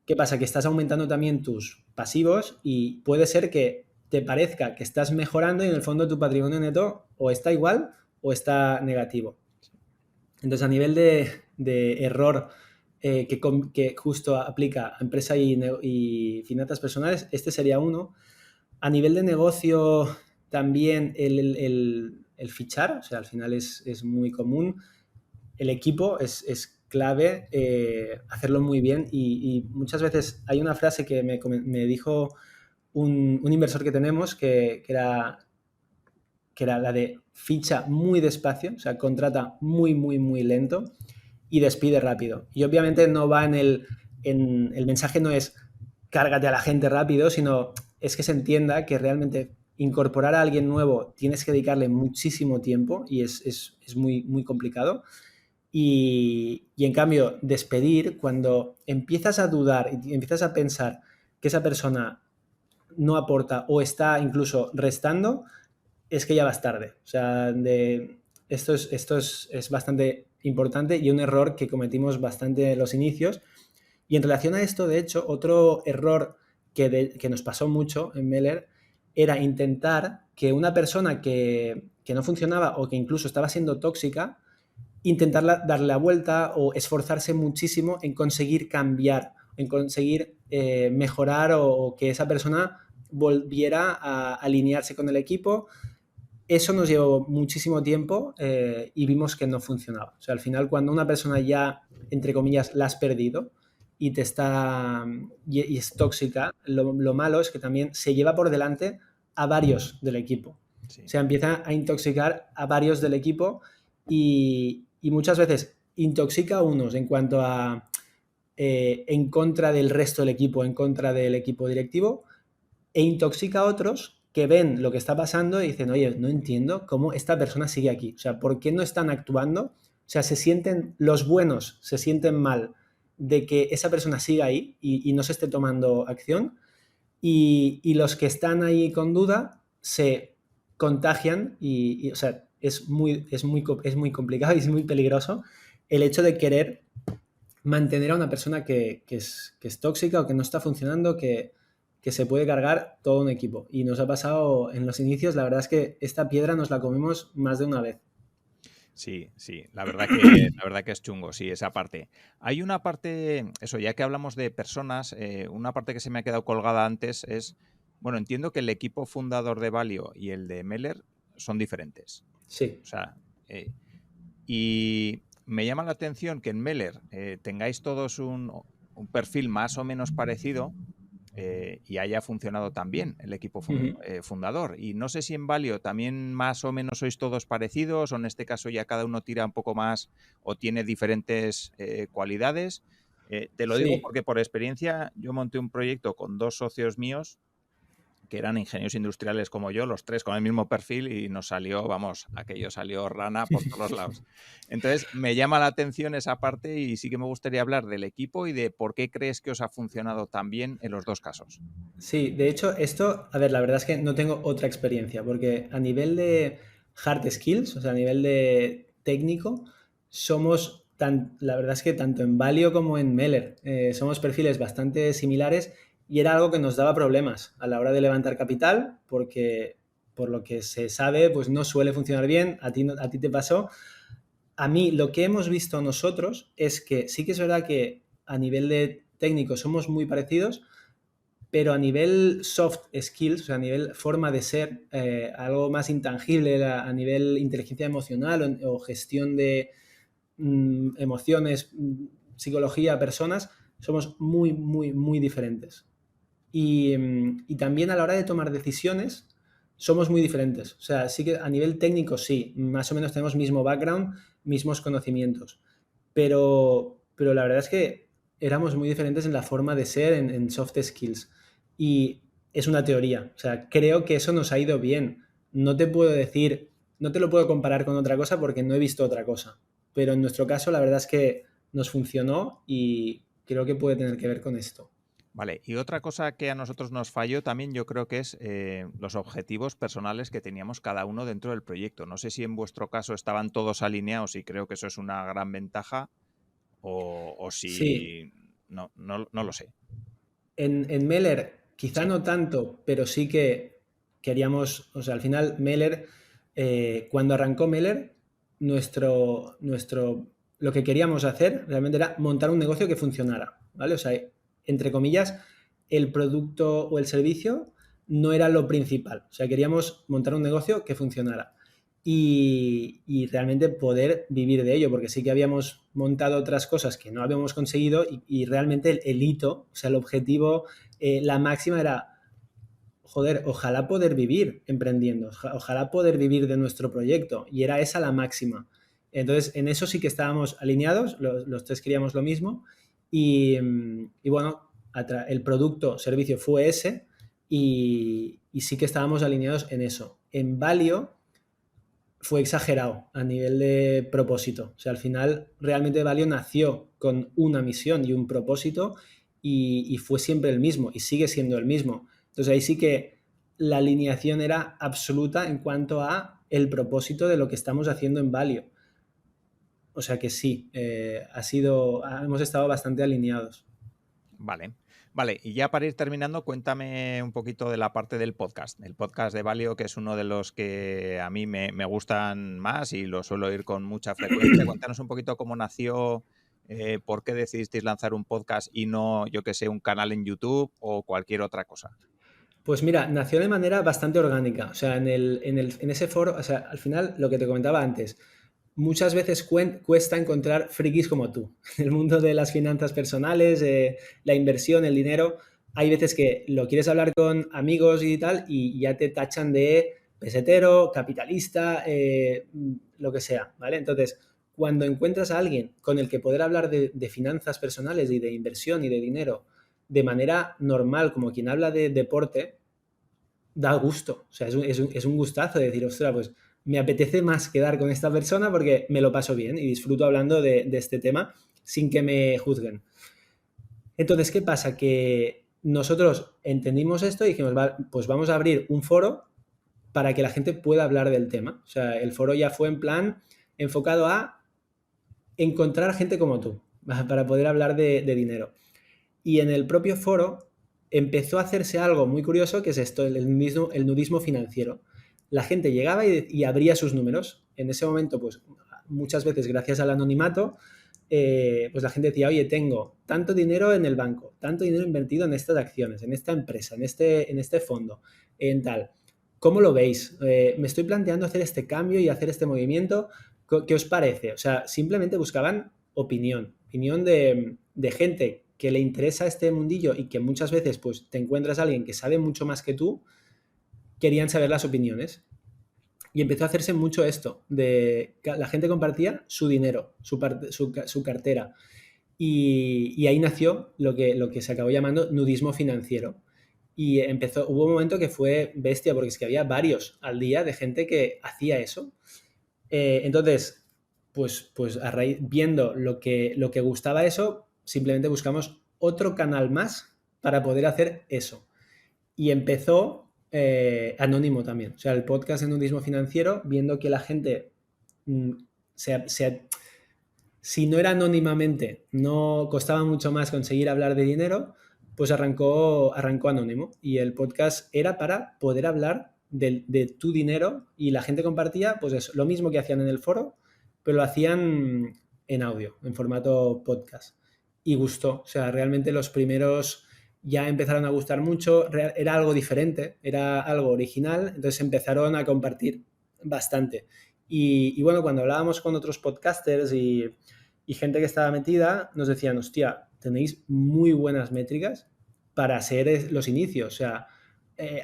C: ¿qué pasa? Que estás aumentando también tus pasivos y puede ser que te parezca que estás mejorando y en el fondo tu patrimonio neto o está igual o está negativo. Entonces, a nivel de error que justo aplica a empresa y finanzas personales, este sería uno. A nivel de negocio, también el fichar, o sea, al final es muy común. El equipo es clave, hacerlo muy bien y muchas veces hay una frase que me dijo un inversor que tenemos que era la de ficha muy despacio, o sea, contrata muy, muy, muy lento y despide rápido. Y obviamente no va el mensaje no es cárgate a la gente rápido, sino es que se entienda que realmente incorporar a alguien nuevo tienes que dedicarle muchísimo tiempo y es muy, muy complicado. Y en cambio, despedir, cuando empiezas a dudar y empiezas a pensar que esa persona no aporta o está incluso restando, es que ya vas tarde. O sea, esto es bastante importante y un error que cometimos bastante en los inicios. Y en relación a esto, de hecho, otro error que nos pasó mucho en Meller era intentar que una persona que no funcionaba o que incluso estaba siendo tóxica, intentar darle la vuelta o esforzarse muchísimo en conseguir cambiar, en conseguir mejorar o que esa persona volviera a alinearse con el equipo. Eso nos llevó muchísimo tiempo y vimos que no funcionaba. O sea, al final, cuando una persona ya, entre comillas, la has perdido y te está y es tóxica, lo malo es que también se lleva por delante a varios del equipo.
B: Sí.
C: O sea, empieza a intoxicar a varios del equipo y muchas veces intoxica a unos en cuanto a en contra del resto del equipo, en contra del equipo directivo, e intoxica a otros que ven lo que está pasando y dicen, oye, no entiendo cómo esta persona sigue aquí. O sea, ¿por qué no están actuando? O sea, los buenos se sienten mal de que esa persona siga ahí y no se esté tomando acción. Y los que están ahí con duda se contagian o sea, es muy complicado y es muy peligroso el hecho de querer mantener a una persona que es tóxica o que no está funcionando, que se puede cargar todo un equipo. Y nos ha pasado en los inicios, la verdad es que esta piedra nos la comimos más de una vez.
B: Sí, sí, la verdad que es chungo, sí, esa parte. Hay una parte, eso, ya que hablamos de personas, una parte que se me ha quedado colgada antes es, bueno, entiendo que el equipo fundador de Valio y el de Meller son diferentes.
C: Sí.
B: O sea, y me llama la atención que en Meller tengáis todos un perfil más o menos parecido, y haya funcionado tan bien el equipo
C: Ujú.
B: fundador. Y no sé si en Valio también más o menos sois todos parecidos o en este caso ya cada uno tira un poco más o tiene diferentes cualidades. Te lo digo
C: Sí.
B: porque por experiencia yo monté un proyecto con 2 socios míos que eran ingenieros industriales como yo, los 3 con el mismo perfil y nos salió, vamos, aquello salió rana por todos lados. Entonces, me llama la atención esa parte y sí que me gustaría hablar del equipo y de por qué crees que os ha funcionado tan bien en los 2 casos.
C: Sí, de hecho, esto, a ver, la verdad es que no tengo otra experiencia, porque a nivel de hard skills, o sea, a nivel de técnico, la verdad es que tanto en Valio como en Meller, somos perfiles bastante similares y era algo que nos daba problemas a la hora de levantar capital, porque por lo que se sabe, pues no suele funcionar bien, a ti te pasó. A mí lo que hemos visto nosotros es que sí que es verdad que a nivel de técnico somos muy parecidos, pero a nivel soft skills, o sea, a nivel forma de ser, algo más intangible, a nivel inteligencia emocional o gestión de emociones, psicología, personas, somos muy, muy, muy diferentes. Y también a la hora de tomar decisiones, somos muy diferentes. O sea, sí que a nivel técnico sí, más o menos tenemos mismo background, mismos conocimientos, pero la verdad es que éramos muy diferentes en la forma de ser, en soft skills. Y es una teoría, o sea, creo que eso nos ha ido bien. No te puedo decir, no te lo puedo comparar con otra cosa porque no he visto otra cosa. Pero en nuestro caso, la verdad es que nos funcionó y creo que puede tener que ver con esto.
B: Vale, y otra cosa que a nosotros nos falló también yo creo que es los objetivos personales que teníamos cada uno dentro del proyecto. No sé si en vuestro caso estaban todos alineados y creo que eso es una gran ventaja o
C: Sí,
B: si no lo sé.
C: en Meller quizá
B: Sí.
C: no tanto, pero sí que queríamos, o sea, al final Meller, cuando arrancó Meller, lo que queríamos hacer realmente era montar un negocio que funcionara, ¿vale? O sea, entre comillas, el producto o el servicio no era lo principal, o sea, queríamos montar un negocio que funcionara y realmente poder vivir de ello, porque sí que habíamos montado otras cosas que no habíamos conseguido y realmente el hito, o sea, el objetivo, la máxima era, joder, ojalá poder vivir emprendiendo, ojalá poder vivir de nuestro proyecto y era esa la máxima. Entonces, en eso sí que estábamos alineados, los tres queríamos lo mismo y bueno, el producto, servicio fue ese y sí que estábamos alineados en eso. En Valio fue exagerado a nivel de propósito. O sea, al final realmente Valio nació con una misión y un propósito y fue siempre el mismo y sigue siendo el mismo. Entonces ahí sí que la alineación era absoluta en cuanto a el propósito de lo que estamos haciendo en Valio. O sea que sí, hemos estado bastante alineados.
B: Vale. Vale, y ya para ir terminando, cuéntame un poquito de la parte del podcast. El podcast de Valio, que es uno de los que a mí me gustan más y lo suelo oír con mucha frecuencia. Cuéntanos un poquito cómo nació, por qué decidisteis lanzar un podcast y no, yo que sé, un canal en YouTube o cualquier otra cosa.
C: Pues mira, nació de manera bastante orgánica. O sea, en ese foro, o sea, al final, lo que te comentaba antes, muchas veces cuesta encontrar frikis como tú. En el mundo de las finanzas personales, la inversión, el dinero, hay veces que lo quieres hablar con amigos y tal y ya te tachan de pesetero, capitalista, lo que sea, ¿vale? Entonces, cuando encuentras a alguien con el que poder hablar de finanzas personales y de inversión y de dinero de manera normal, como quien habla de deporte, da gusto. O sea, es un gustazo decir, ostras, pues me apetece más quedar con esta persona porque me lo paso bien y disfruto hablando de este tema sin que me juzguen. Entonces, ¿qué pasa? Que nosotros entendimos esto y dijimos, pues vamos a abrir un foro para que la gente pueda hablar del tema. O sea, el foro ya fue en plan enfocado a encontrar gente como tú, para poder hablar de dinero. Y en el propio foro empezó a hacerse algo muy curioso, que es esto, el nudismo financiero. La gente llegaba y abría sus números. En ese momento, pues muchas veces gracias al anonimato, pues la gente decía, oye, tengo tanto dinero en el banco, tanto dinero invertido en estas acciones, en esta empresa, en este fondo, en tal. ¿Cómo lo veis? Me estoy planteando hacer este cambio y hacer este movimiento. ¿Qué os parece? O sea, simplemente buscaban opinión de gente que le interesa este mundillo y que muchas veces pues, te encuentras a alguien que sabe mucho más que tú, querían saber las opiniones. Y empezó a hacerse mucho esto, de que la gente compartía su dinero, su cartera. Y ahí nació lo que se acabó llamando nudismo financiero. Y hubo un momento que fue bestia, porque es que había varios al día de gente que hacía eso. Entonces, pues viendo lo que gustaba eso, simplemente buscamos otro canal más para poder hacer eso. Y empezó anónimo también. O sea, el podcast de nudismo financiero, viendo que la gente, mm, si no era anónimamente, no costaba mucho más conseguir hablar de dinero, pues arrancó anónimo. Y el podcast era para poder hablar de tu dinero y la gente compartía, pues eso, lo mismo que hacían en el foro, pero lo hacían en audio, en formato podcast. Y gustó. O sea, realmente los primeros ya empezaron a gustar mucho, era algo diferente, era algo original, entonces empezaron a compartir bastante. Y bueno, cuando hablábamos con otros podcasters y gente que estaba metida, nos decían, hostia, tenéis muy buenas métricas para ser los inicios, o sea,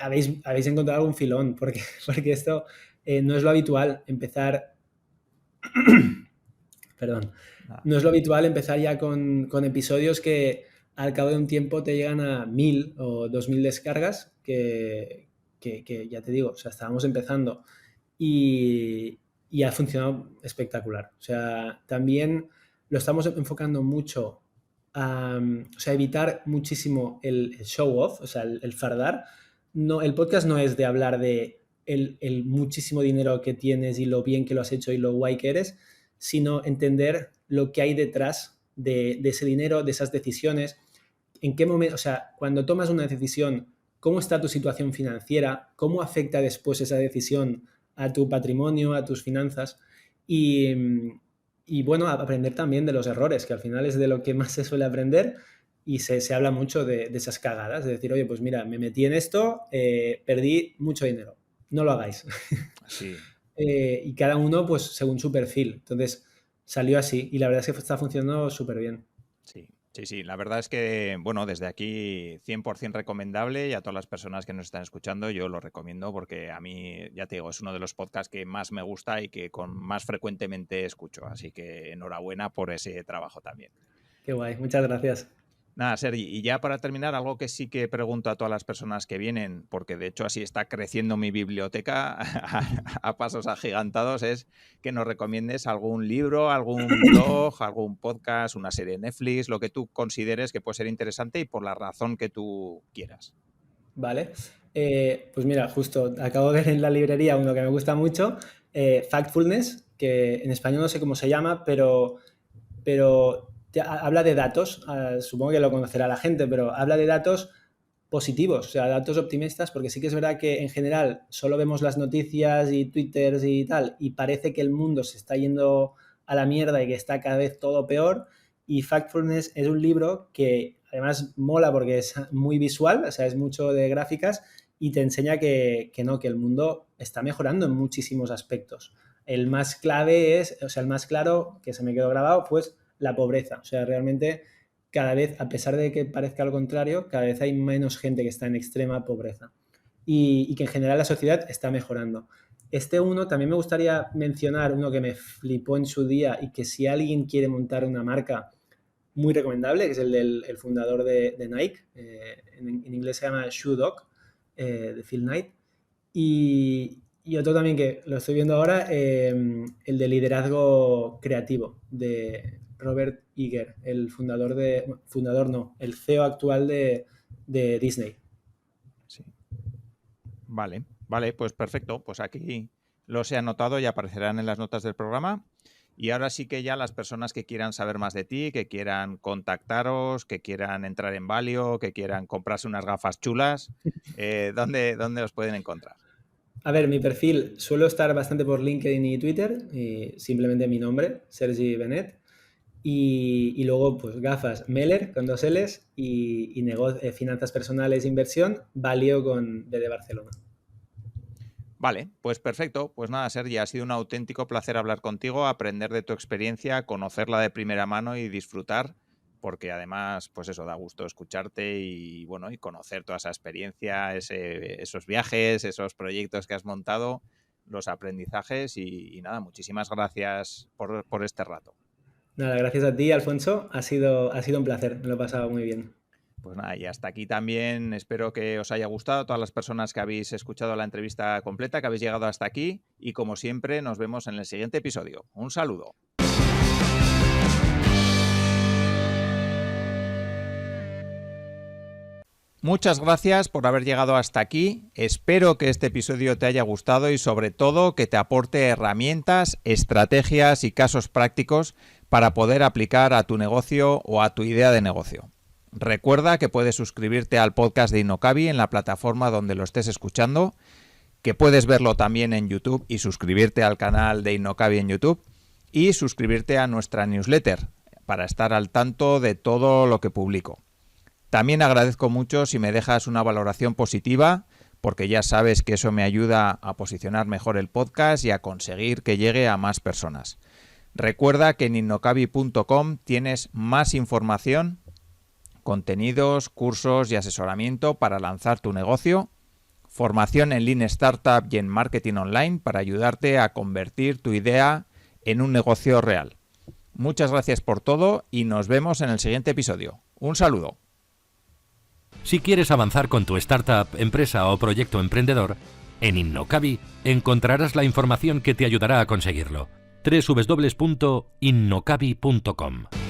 C: habéis encontrado algún filón, porque esto no es lo habitual empezar, perdón, no es lo habitual empezar ya con episodios que al cabo de un tiempo te llegan a 1000 o 2000 descargas, que ya te digo, o sea, estábamos empezando y ha funcionado espectacular. O sea, también lo estamos enfocando mucho a, o sea, evitar muchísimo el show off, o sea, el fardar. No, el podcast no es de hablar de el muchísimo dinero que tienes y lo bien que lo has hecho y lo guay que eres, sino entender lo que hay detrás de ese dinero, de esas decisiones, en qué momento, o sea, cuando tomas una decisión, cómo está tu situación financiera, cómo afecta después esa decisión a tu patrimonio, a tus finanzas y bueno, aprender también de los errores, que al final es de lo que más se suele aprender y se habla mucho de esas cagadas, de decir, oye, pues mira, me metí en esto, perdí mucho dinero, no lo hagáis.
B: Sí.
C: Y cada uno, pues según su perfil. Entonces salió así y la verdad es que está funcionando súper bien.
B: Sí. Sí, sí, la verdad es que, bueno, desde aquí 100% recomendable y a todas las personas que nos están escuchando yo lo recomiendo porque a mí, ya te digo, es uno de los podcasts que más me gusta y que con más frecuentemente escucho. Así que enhorabuena por ese trabajo también.
C: Qué guay, muchas gracias.
B: Nada, Sergi, y ya para terminar, algo que sí que pregunto a todas las personas que vienen, porque de hecho así está creciendo mi biblioteca a pasos agigantados, es que nos recomiendes algún libro, algún blog, algún podcast, una serie de Netflix, lo que tú consideres que puede ser interesante y por la razón que tú quieras.
C: Vale. Pues mira, justo acabo de ver en la librería uno que me gusta mucho, Factfulness, que en español no sé cómo se llama, pero habla de datos, supongo que lo conocerá la gente, pero habla de datos positivos, o sea, datos optimistas, porque sí que es verdad que en general solo vemos las noticias y twitters y tal, y parece que el mundo se está yendo a la mierda y que está cada vez todo peor, y Factfulness es un libro que además mola porque es muy visual, o sea, es mucho de gráficas y te enseña que no, que el mundo está mejorando en muchísimos aspectos. El más clave es, o sea, el más claro que se me quedó grabado, pues la pobreza. O sea, realmente cada vez, a pesar de que parezca lo contrario, cada vez hay menos gente que está en extrema pobreza y que en general la sociedad está mejorando. Uno, también me gustaría mencionar uno que me flipó en su día y que si alguien quiere montar una marca muy recomendable, que es el del fundador de Nike, en inglés se llama Shoe Dog, de Phil Knight. Y otro también que lo estoy viendo ahora, el de liderazgo creativo, de Robert Iger, el el CEO actual de Disney.
B: Sí. Vale, vale, pues perfecto. Pues aquí los he anotado y aparecerán en las notas del programa. Y ahora sí que ya las personas que quieran saber más de ti, que quieran contactaros, que quieran entrar en Valio, que quieran comprarse unas gafas chulas, ¿dónde os pueden encontrar?
C: A ver, mi perfil suelo estar bastante por LinkedIn y Twitter, y simplemente mi nombre, Sergi Benet. Y luego, pues gafas Meller con 2 L's y finanzas personales, inversión, Valio con B de Barcelona.
B: Vale, pues perfecto. Pues nada, Sergi, ha sido un auténtico placer hablar contigo, aprender de tu experiencia, conocerla de primera mano y disfrutar porque además, pues eso, da gusto escucharte y bueno, y conocer toda esa experiencia, esos viajes, esos proyectos que has montado, los aprendizajes y nada, muchísimas gracias por este rato.
C: Nada, gracias a ti, Alfonso. Ha sido un placer, me lo he pasado muy bien.
B: Pues nada, y hasta aquí también espero que os haya gustado, todas las personas que habéis escuchado la entrevista completa, que habéis llegado hasta aquí y como siempre nos vemos en el siguiente episodio. Un saludo. Muchas gracias por haber llegado hasta aquí. Espero que este episodio te haya gustado y sobre todo que te aporte herramientas, estrategias y casos prácticos para poder aplicar a tu negocio o a tu idea de negocio. Recuerda que puedes suscribirte al podcast de InnoCabi en la plataforma donde lo estés escuchando, que puedes verlo también en YouTube y suscribirte al canal de InnoCabi en YouTube y suscribirte a nuestra newsletter para estar al tanto de todo lo que publico. También agradezco mucho si me dejas una valoración positiva, porque ya sabes que eso me ayuda a posicionar mejor el podcast y a conseguir que llegue a más personas. Recuerda que en innocabi.com tienes más información, contenidos, cursos y asesoramiento para lanzar tu negocio, formación en Lean Startup y en marketing online para ayudarte a convertir tu idea en un negocio real. Muchas gracias por todo y nos vemos en el siguiente episodio. Un saludo.
A: Si quieres avanzar con tu startup, empresa o proyecto emprendedor, en InnoCabi encontrarás la información que te ayudará a conseguirlo. www.innocabi.com